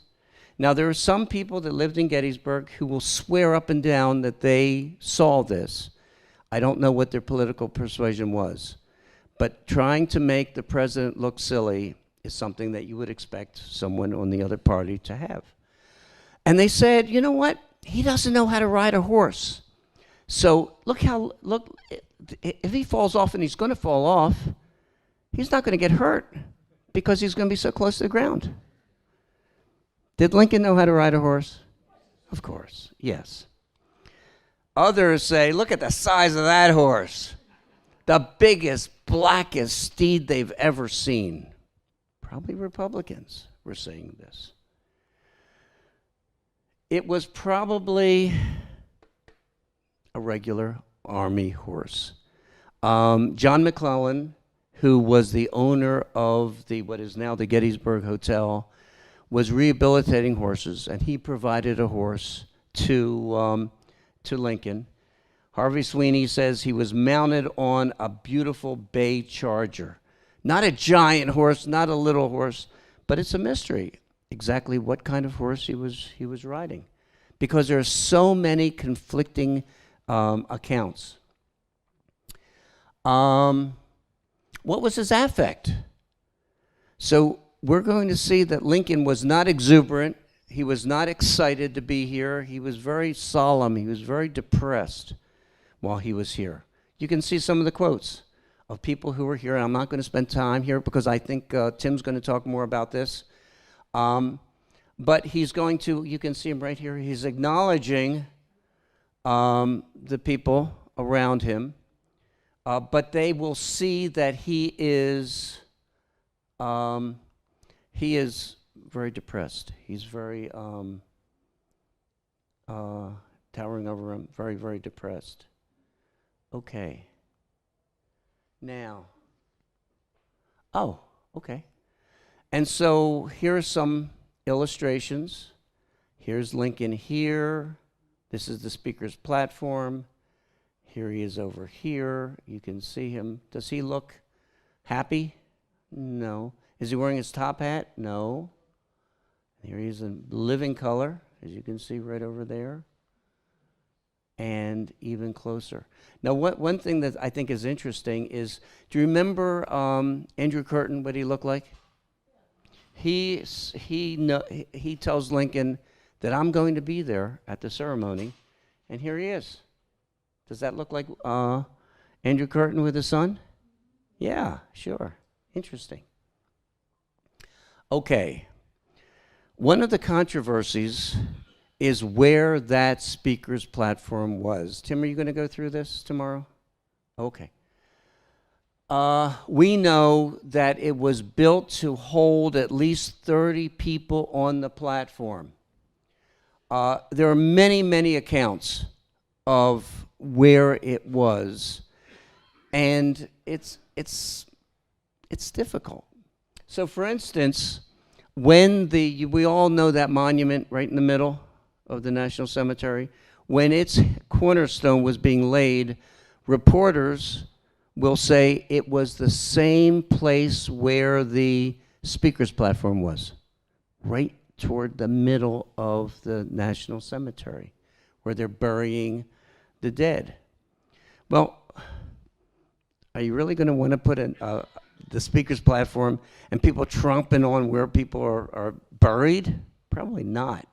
Now, there are some people that lived in Gettysburg who will swear up and down that they saw this. I don't know what their political persuasion was. But trying to make the president look silly is something that you would expect someone on the other party to have. And they said, you know what? He doesn't know how to ride a horse. So look, if he falls off, and he's going to fall off, he's not going to get hurt because he's going to be so close to the ground. Did Lincoln know how to ride a horse? Of course, yes. Others say, look at the size of that horse. The biggest, blackest steed they've ever seen. Probably Republicans were saying this. It was probably a regular army horse. John McClellan, who was the owner of what is now the Gettysburg Hotel, was rehabilitating horses, and he provided a horse to Lincoln. Harvey Sweeney says he was mounted on a beautiful bay charger. Not a giant horse, not a little horse, but it's a mystery exactly what kind of horse he was riding, because there are so many conflicting accounts. What was his affect? So we're going to see that Lincoln was not exuberant. He was not excited to be here. He was very solemn. He was very depressed while he was here. You can see some of the quotes of people who were here. I'm not going to spend time here because I think Tim's going to talk more about this. But he's going to, you can see him right here, he's acknowledging the people around him, but they will see that he is very depressed. He's very towering over him, very, very depressed. Okay. Now, oh, okay. And so here are some illustrations. Here's Lincoln here. This is the speaker's platform. Here he is over here. You can see him. Does he look happy? No. Is he wearing his top hat? No. Here he is in living color, as you can see right over there. And even closer. Now, one thing that I think is interesting is, do you remember Andrew Curtin, what he looked like? He tells Lincoln that I'm going to be there at the ceremony, and here he is. Does that look like Andrew Curtin with his son? Yeah, sure. Interesting. Okay. One of the controversies is where that speaker's platform was. Tim, are you going to go through this tomorrow? Okay. We know that it was built to hold at least 30 people on the platform. There are many, many accounts of where it was, and it's difficult. So, for instance, when we all know that monument right in the middle of the National Cemetery, when its cornerstone was being laid, reporters will say it was the same place where the speaker's platform was, right toward the middle of the National Cemetery, where they're burying the dead. Well, are you really going to want to put the speaker's platform and people tromping on where people are buried? Probably not.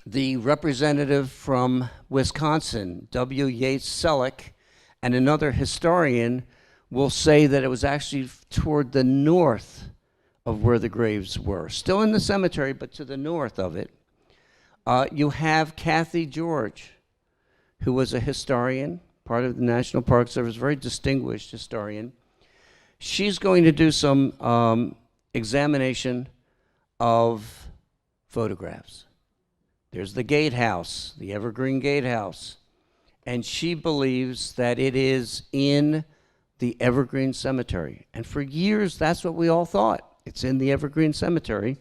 The representative from Wisconsin, W. Yates Selleck, and another historian will say that it was actually toward the north of where the graves were. Still in the cemetery, but to the north of it. You have Kathy George, who was a historian, part of the National Park Service, very distinguished historian. She's going to do some examination of photographs. There's the gatehouse, the Evergreen Gatehouse, and she believes that it is in the Evergreen Cemetery. And for years, that's what we all thought. It's in the Evergreen Cemetery,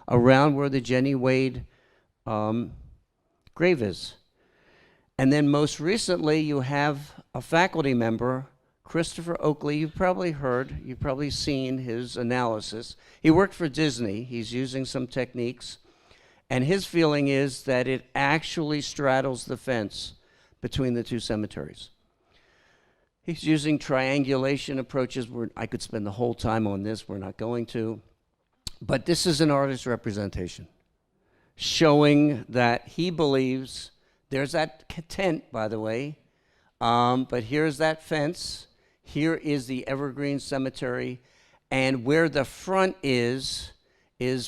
around where the Jenny Wade grave is. And then most recently, you have a faculty member, Christopher Oakley. You've probably heard, you've probably seen his analysis. He worked for Disney. He's using some techniques. And his feeling is that it actually straddles the fence between the two cemeteries. He's using triangulation approaches. I could spend the whole time on this. We're not going to. But this is an artist's representation, showing that he believes, there's that tent, by the way, but here's that fence. Here is the Evergreen Cemetery. And where the front is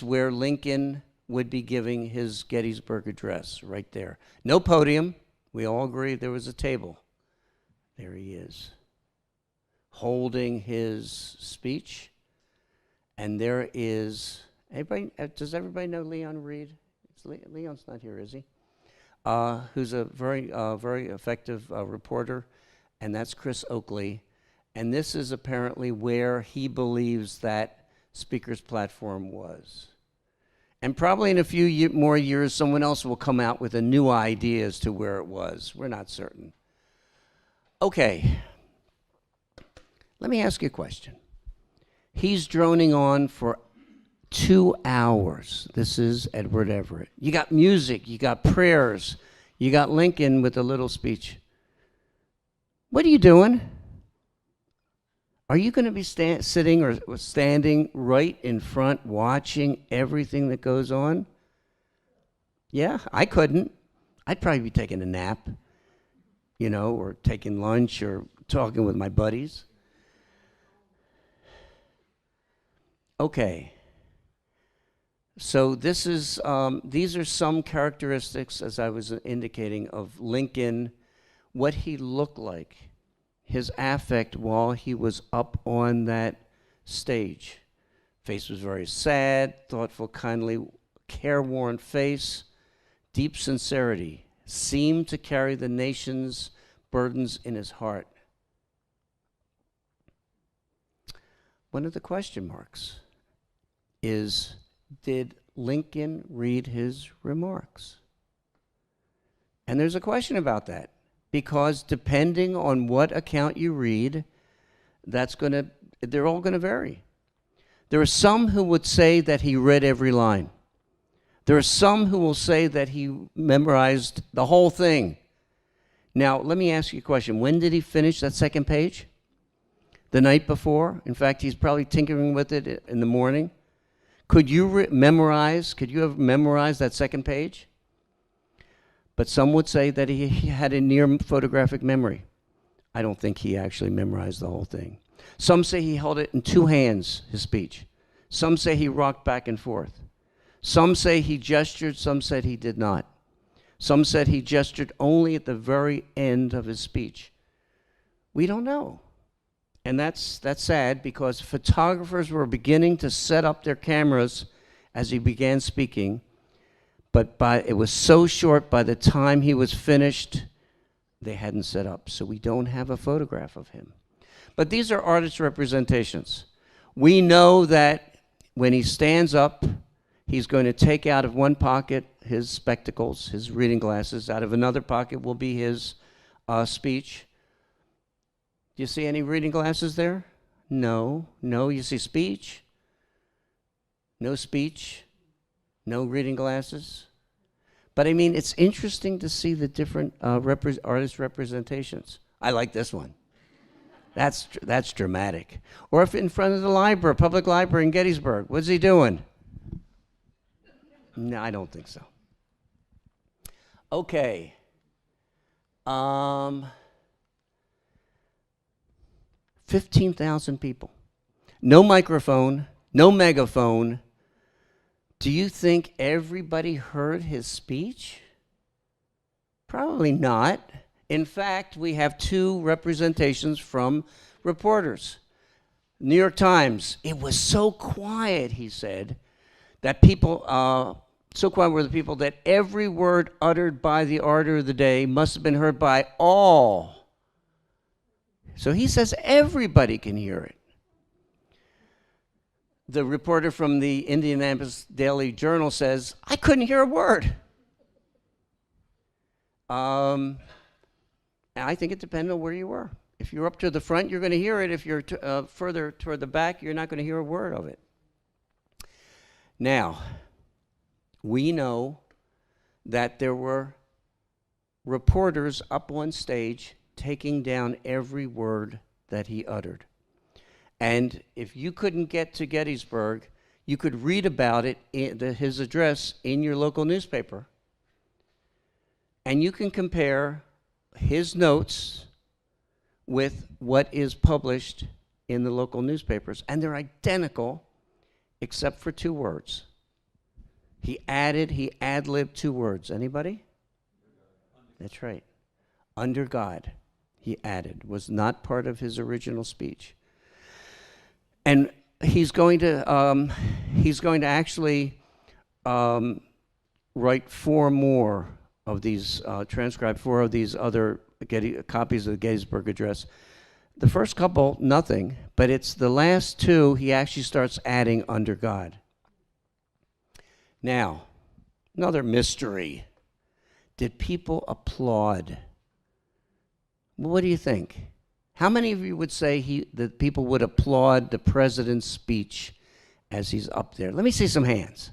where Lincoln would be giving his Gettysburg address, right there. No podium. We all agree there was a table. There he is, holding his speech. And there is, does everybody know Leon Reed? Leon's not here, is he? Who's a very effective reporter, and that's Chris Oakley. And this is apparently where he believes that speaker's platform was. And probably in a few more years, someone else will come out with a new idea as to where it was. We're not certain. Okay. Let me ask you a question. He's droning on for 2 hours. This is Edward Everett. You got music, you got prayers, you got Lincoln with a little speech. What are you doing? Are you going to be sitting or standing right in front watching everything that goes on? Yeah, I couldn't. I'd probably be taking a nap, or taking lunch or talking with my buddies. Okay. So these are some characteristics, as I was indicating, of Lincoln, what he looked like, his affect while he was up on that stage. Face was very sad, thoughtful, kindly, careworn face, deep sincerity, seemed to carry the nation's burdens in his heart. One of the question marks is, did Lincoln read his remarks? And there's a question about that, because depending on what account you read, they're all going to vary. There are some who would say that he read every line. There are some who will say that he memorized the whole thing. Now, let me ask you a question. When did he finish that second page? The night before? In fact, he's probably tinkering with it in the morning. Could you have memorized that second page? But some would say that he had a near photographic memory. I don't think he actually memorized the whole thing. Some say he held it in two hands, his speech. Some say he rocked back and forth. Some say he gestured, some said he did not. Some said he gestured only at the very end of his speech. We don't know. And that's sad, because photographers were beginning to set up their cameras as he began speaking, but it was so short, by the time he was finished, they hadn't set up. So we don't have a photograph of him. But these are artist representations. We know that when he stands up, he's going to take out of one pocket his spectacles, his reading glasses. Out of another pocket will be his speech. Do you see any reading glasses there? No. You see speech? No speech? No reading glasses? But I mean, it's interesting to see the different artist representations. I like this one. That's dramatic. Or if in front of the library, public library in Gettysburg, what's he doing? No, I don't think so. Okay. 15,000 people. No microphone, no megaphone. Do you think everybody heard his speech? Probably not. In fact, we have two representations from reporters. New York Times, it was so quiet, he said, that people, so quiet were the people that every word uttered by the orator of the day must have been heard by all. So he says everybody can hear it. The reporter from the Indianapolis Daily Journal says, I couldn't hear a word. I think it depended on where you were. If you're up to the front, you're going to hear it. If you're further toward the back, you're not going to hear a word of it. Now, we know that there were reporters up on stage taking down every word that he uttered. And if you couldn't get to Gettysburg, you could read about it, his address, in your local newspaper. And you can compare his notes with what is published in the local newspapers. And they're identical, except for two words. He ad-libbed two words. Anybody? That's right. Under God, he added. Was not part of his original speech. And he's going to actually write four more of these, transcribe four of these other copies of the Gettysburg Address. The first couple, nothing, but it's the last two he actually starts adding under God. Now, another mystery. Did people applaud? What do you think? How many of you would say that people would applaud the president's speech as he's up there? Let me see some hands.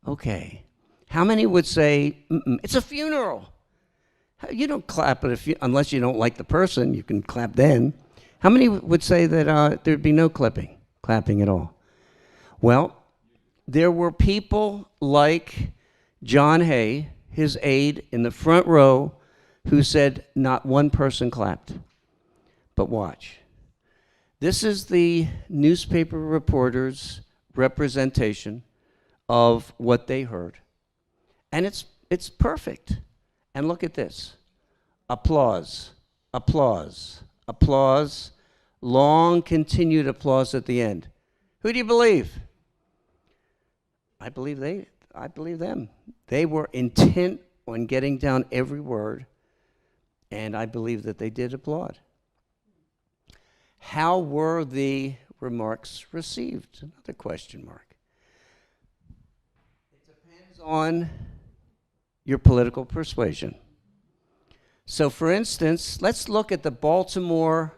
Okay. How many would say, it's a funeral? You don't clap unless you don't like the person. You can clap then. How many would say that there'd be no clapping at all? Well, there were people like John Hay, his aide in the front row, who said not one person clapped. But watch. This is the newspaper reporter's representation of what they heard. And it's perfect. And look at this. Applause, applause, applause, long continued applause at the end. Who do you believe? I believe them. They were intent on getting down every word, and I believe that they did applaud. How were the remarks received? Another question mark. It depends on your political persuasion. So, for instance, let's look at the Baltimore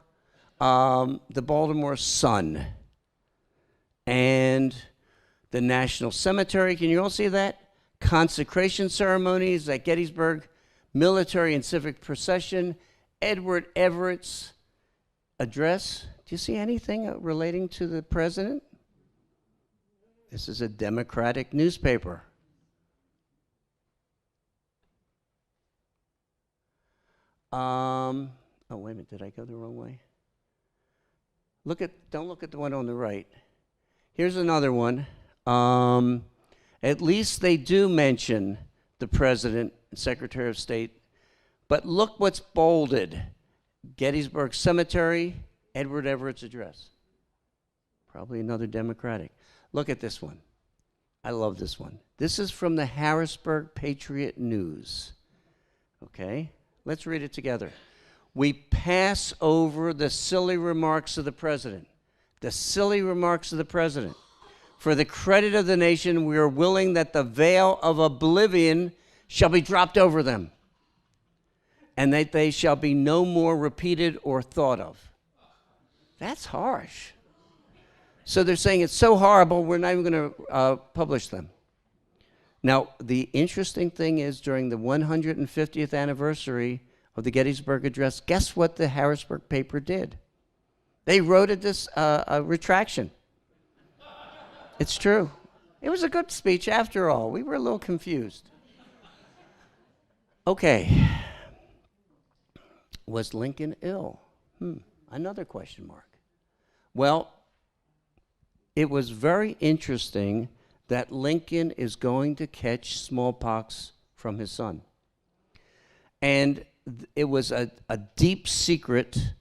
Sun and the National Cemetery. Can you all see that? Consecration ceremonies at Gettysburg, military and civic procession, Edward Everett's address. Do you see anything relating to the president? This is a Democratic newspaper. Oh, wait a minute, did I go the wrong way? Don't look at the one on the right. Here's another one. At least they do mention the president and Secretary of State, but look what's bolded. Gettysburg Cemetery, Edward Everett's address. Probably another Democratic. Look at this one. I love this one. This is from the Harrisburg Patriot News. Okay, let's read it together. We pass over the silly remarks of the president. The silly remarks of the president. For the credit of the nation, we are willing that the veil of oblivion shall be dropped over them, and that they shall be no more repeated or thought of. That's harsh. So they're saying it's so horrible, we're not even going to publish them. Now, the interesting thing is, during the 150th anniversary of the Gettysburg Address, guess what the Harrisburg paper did? They wrote a retraction. It's true. It was a good speech after all. We were a little confused. Okay. Was Lincoln ill? Another question mark. Well, it was very interesting that Lincoln is going to catch smallpox from his son. And it was a deep secret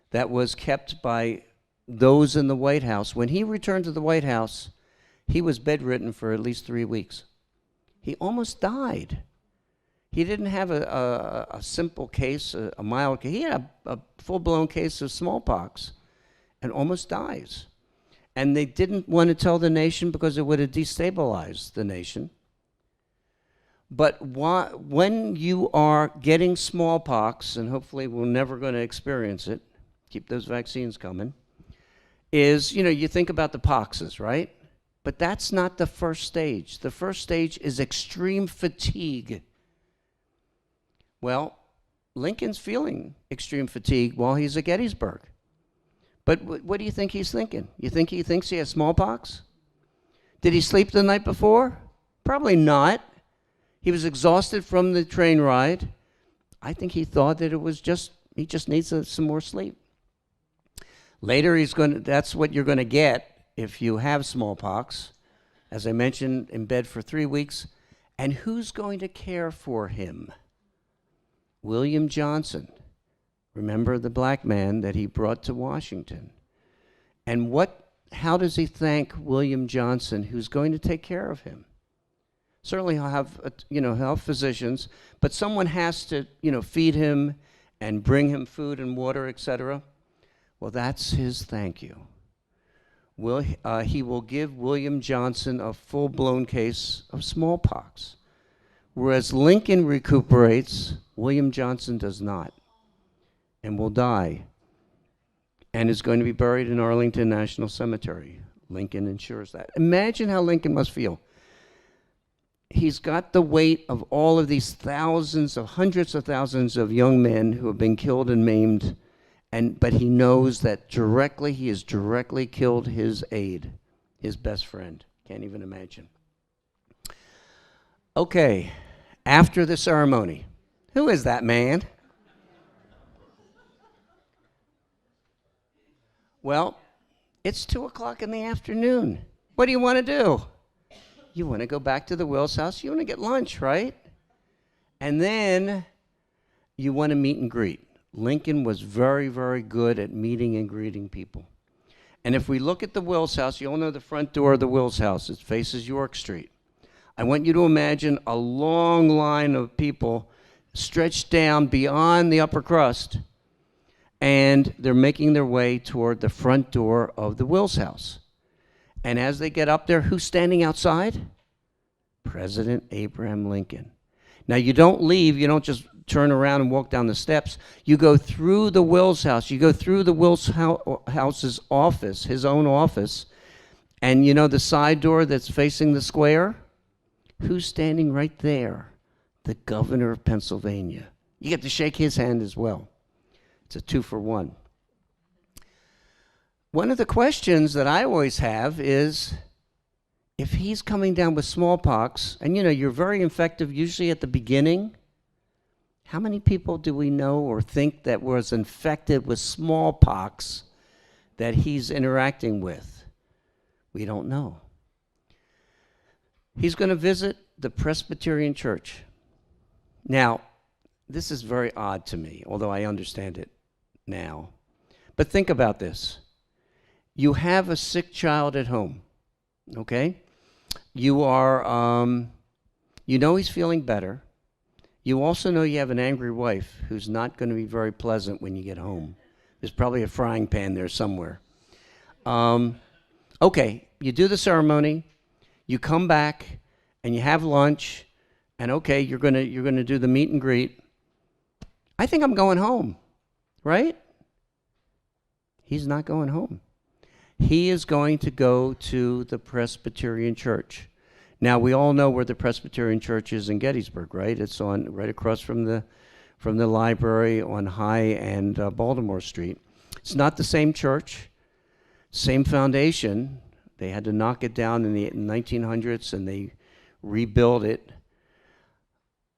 that was kept by those in the White House. When he returned to the White House, he was bedridden for at least 3 weeks. He almost died. He didn't have a simple case, a mild case. He had a full-blown case of smallpox and almost dies. And they didn't want to tell the nation because it would have destabilized the nation. But when you are getting smallpox, and hopefully we're never going to experience it, keep those vaccines coming, is, you think about the poxes, right? But that's not the first stage. The first stage is extreme fatigue. Well, Lincoln's feeling extreme fatigue while he's at Gettysburg. But what do you think he's thinking? You think he thinks he has smallpox? Did he sleep the night before? Probably not. He was exhausted from the train ride. I think he thought that he just needs some more sleep. Later, that's what you're going to get if you have smallpox. As I mentioned, in bed for 3 weeks. And who's going to care for him? William Johnson. Remember the black man that he brought to Washington. And how does he thank William Johnson, who's going to take care of him? Certainly he'll have, health physicians, but someone has to, feed him and bring him food and water, etc. Well, that's his thank you. He will give William Johnson a full-blown case of smallpox. Whereas Lincoln recuperates, William Johnson does not, and will die, and is going to be buried in Arlington National Cemetery. Lincoln ensures that. Imagine how Lincoln must feel. He's got the weight of all of these hundreds of thousands of young men who have been killed and maimed, but he knows that he has directly killed his aide, his best friend. Can't even imagine. Okay, after the ceremony, who is that man? Well, it's 2:00 in the afternoon. What do you want to do? you want to go back to the Wills house. You want to get lunch, right? And then you want to meet and greet. Lincoln was very, very good at meeting and greeting people. And if we look at the Wills house, you all know the front door of the Wills house. It faces York Street. I want you to imagine a long line of people stretched down beyond the upper crust, and they're making their way toward the front door of the Wills house. And as they get up there, who's standing outside? President Abraham Lincoln. Now, you don't leave. You don't just turn around and walk down the steps. You go through the Wills house. You go through the Wills house's office, his own office. And you know the side door that's facing the square? Who's standing right there? The governor of Pennsylvania. You get to shake his hand as well. It's a 2-for-1. One of the questions that I always have is, if he's coming down with smallpox, and you know, you're very infective usually at the beginning, how many people do we know or think that was infected with smallpox that he's interacting with? We don't know. He's going to visit the Presbyterian Church. Now, this is very odd to me, although I understand it now. But think about this. You have a sick child at home, okay? You are, you know he's feeling better. You also know you have an angry wife who's not going to be very pleasant when you get home. There's probably a frying pan there somewhere. Okay, you do the ceremony, you come back, and you have lunch, and okay, you're gonna do the meet and greet. I think I'm going home, right? He's not going home. He is going to go to the Presbyterian Church. Now, we all know where the Presbyterian Church is in Gettysburg, right? It's on right across from the library on High and Baltimore Street. It's not the same church, same foundation. They had to knock it down in the 1900s, and they rebuilt it.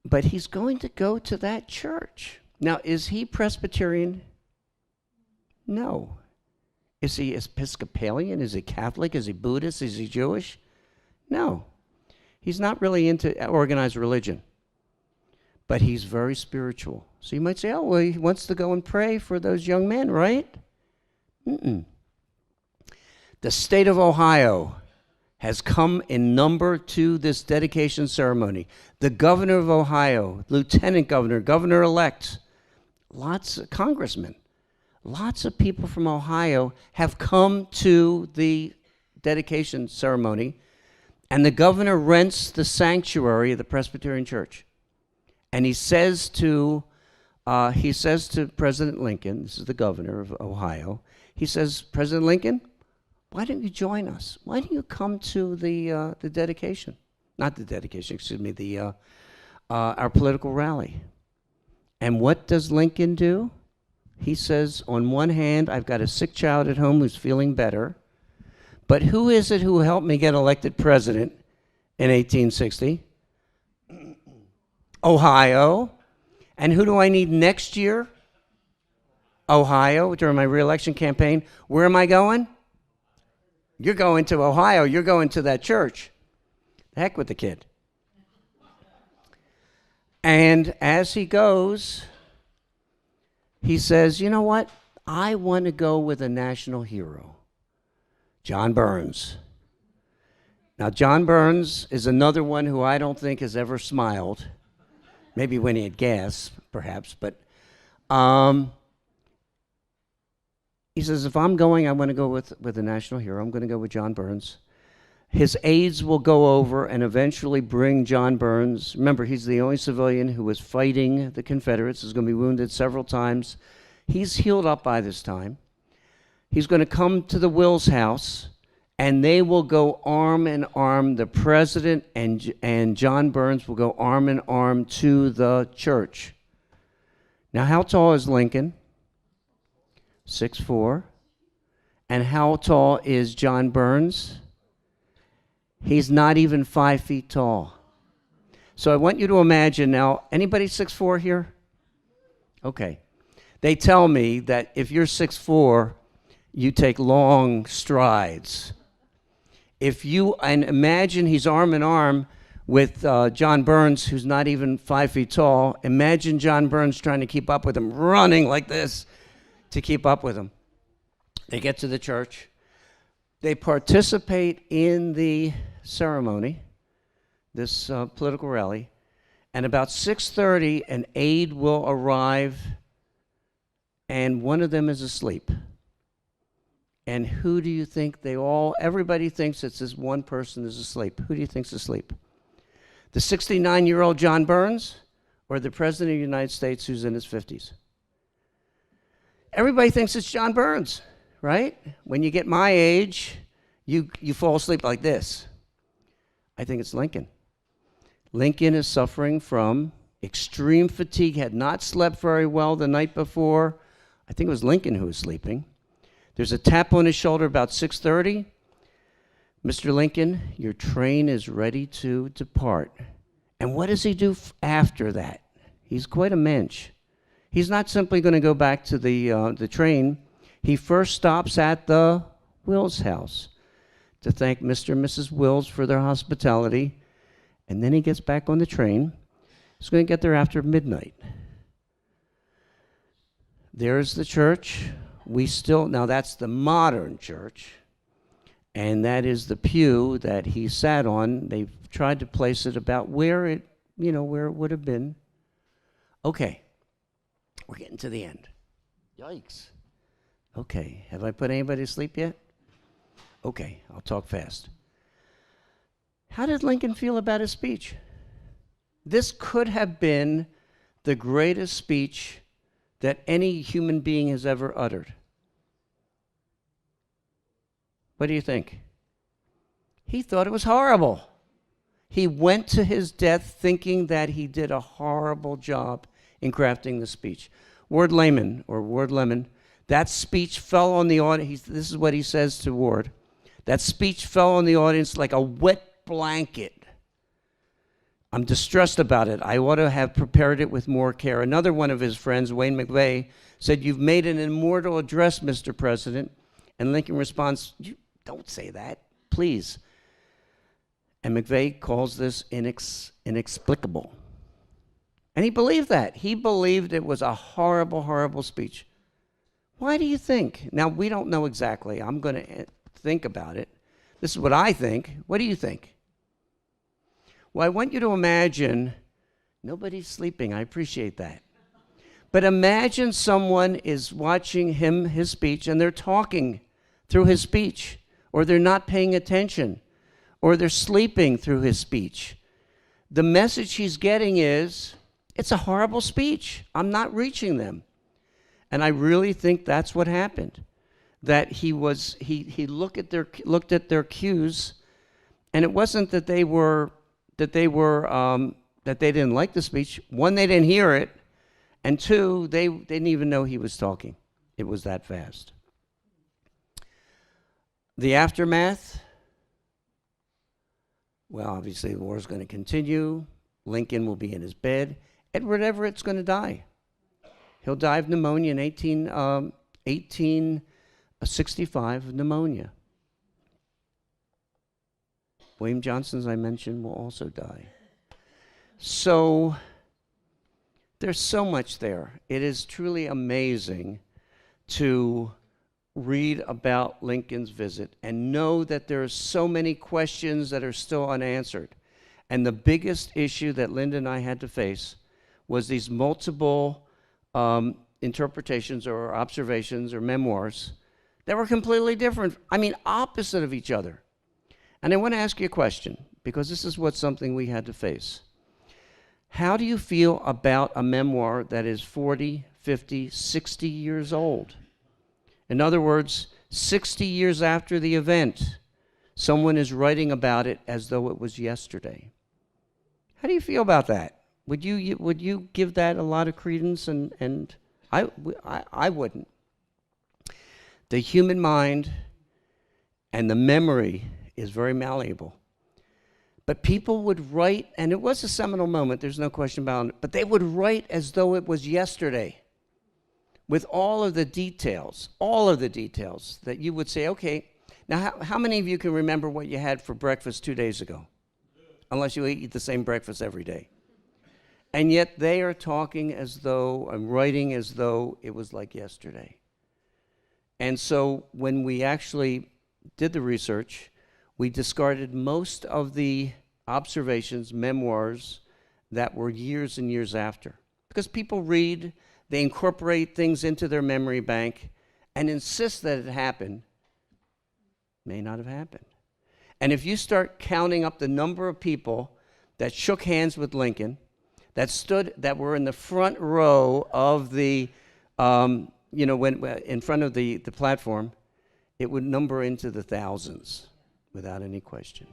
But he's going to go to that church. Now, is he Presbyterian? No. Is he Episcopalian? Is he Catholic? Is he Buddhist? Is he Jewish? No. He's not really into organized religion. But he's very spiritual. So you might say, oh, well, he wants to go and pray for those young men, right? Mm-mm. The state of Ohio has come in number to this dedication ceremony. The governor of Ohio, lieutenant governor, governor-elect, lots of congressmen, lots of people from Ohio have come to the dedication ceremony, and the governor rents the sanctuary of the Presbyterian Church. And he says to President Lincoln, this is the governor of Ohio, he says, President Lincoln, why don't you join us? Why don't you come to the dedication? Not the dedication, excuse me, our political rally. And what does Lincoln do? He says, on one hand, I've got a sick child at home who's feeling better, but who is it who helped me get elected president in 1860? Ohio. And who do I need next year? Ohio, during my re-election campaign. Where am I going? You're going to Ohio. You're going to that church. The heck with the kid. And as he goes, he says, you know what? I want to go with a national hero, John Burns. Now, John Burns is another one who I don't think has ever smiled. Maybe when he had gas, perhaps. But he says, if I'm going, I want to go with a national hero. I'm going to go with John Burns. His aides will go over and eventually bring John Burns. Remember, he's the only civilian who was fighting the Confederates. He's going to be wounded several times. He's healed up by this time. He's going to come to the Wills house, and they will go arm in arm. The president and John Burns will go arm in arm to the church. Now, how tall is Lincoln? 6'4". And how tall is John Burns? He's not even 5 feet tall. So I want you to imagine now, anybody 6'4" here? Okay. They tell me that if you're 6'4", you take long strides. And imagine he's arm in arm with John Burns, who's not even 5 feet tall. Imagine John Burns trying to keep up with him, running like this to keep up with him. They get to the church. They participate in the ceremony, this political rally, and about 6:30, an aide will arrive, and one of them is asleep. And who do you think everybody thinks it's this one person is asleep. Who do you think's asleep? The 69-year-old John Burns or the President of the United States who's in his 50s? Everybody thinks it's John Burns, right? When you get my age, you fall asleep like this. I think it's Lincoln. Lincoln is suffering from extreme fatigue, had not slept very well the night before. I think it was Lincoln who was sleeping. There's a tap on his shoulder about 6:30. Mr. Lincoln, your train is ready to depart. And what does he do after that? He's quite a mensch. He's not simply going to go back to the train. He first stops at the Wills house to thank Mr. and Mrs. Wills for their hospitality. And then he gets back on the train. He's going to get there after midnight. There's the church. Now that's the modern church. And that is the pew that he sat on. They've tried to place it about where it would have been. Okay, we're getting to the end. Yikes. Okay, have I put anybody to sleep yet? Okay, I'll talk fast. How did Lincoln feel about his speech? This could have been the greatest speech that any human being has ever uttered. What do you think? He thought it was horrible. He went to his death thinking that he did a horrible job in crafting the speech. Ward Lemon, that speech fell on the audience. This is what he says to Ward. That speech fell on the audience like a wet blanket. I'm distressed about it. I ought to have prepared it with more care. Another one of his friends, Wayne McVeigh, said, "You've made an immortal address, Mr. President." And Lincoln responds, "You don't say that, please." And McVeigh calls this inexplicable. And he believed that. He believed it was a horrible, horrible speech. Why do you think? Now, we don't know exactly. I'm going to think about it. This is what I think. What do you think? Well, I want you to imagine, nobody's sleeping. I appreciate that. But imagine someone is watching his speech, and they're talking through his speech, or they're not paying attention, or they're sleeping through his speech. The message he's getting is, it's a horrible speech. I'm not reaching them. And I really think that's what happened. That he looked at their cues, and it wasn't that they didn't like the speech. One, they didn't hear it, and two, they didn't even know he was talking. It was that fast. The aftermath, well, obviously the war is going to continue. Lincoln will be in his bed. Edward Everett's going to die. He'll die of pneumonia in 1865 of pneumonia. William Johnson, as I mentioned, will also die. So there's so much there. It is truly amazing to read about Lincoln's visit and know that there are so many questions that are still unanswered. And the biggest issue that Linda and I had to face was these multiple interpretations or observations or memoirs that were completely different. I mean, opposite of each other. And I want to ask you a question, because this is something we had to face. How do you feel about a memoir that is 40, 50, 60 years old? In other words, 60 years after the event, someone is writing about it as though it was yesterday. How do you feel about that? Would you give that a lot of credence? And I wouldn't. The human mind and the memory is very malleable. But people would write, and it was a seminal moment, there's no question about it, but they would write as though it was yesterday, with all of the details that you would say, okay. Now, how many of you can remember what you had for breakfast 2 days ago? Unless you eat the same breakfast every day. And yet they are talking as though, and writing as though it was like yesterday. And so when we actually did the research, we discarded most of the observations, memoirs, that were years and years after. Because people read, they incorporate things into their memory bank, and insist that it happened. May not have happened. And if you start counting up the number of people that shook hands with Lincoln, that were in the front row of the, when in front of the platform, it would number into the thousands without any question.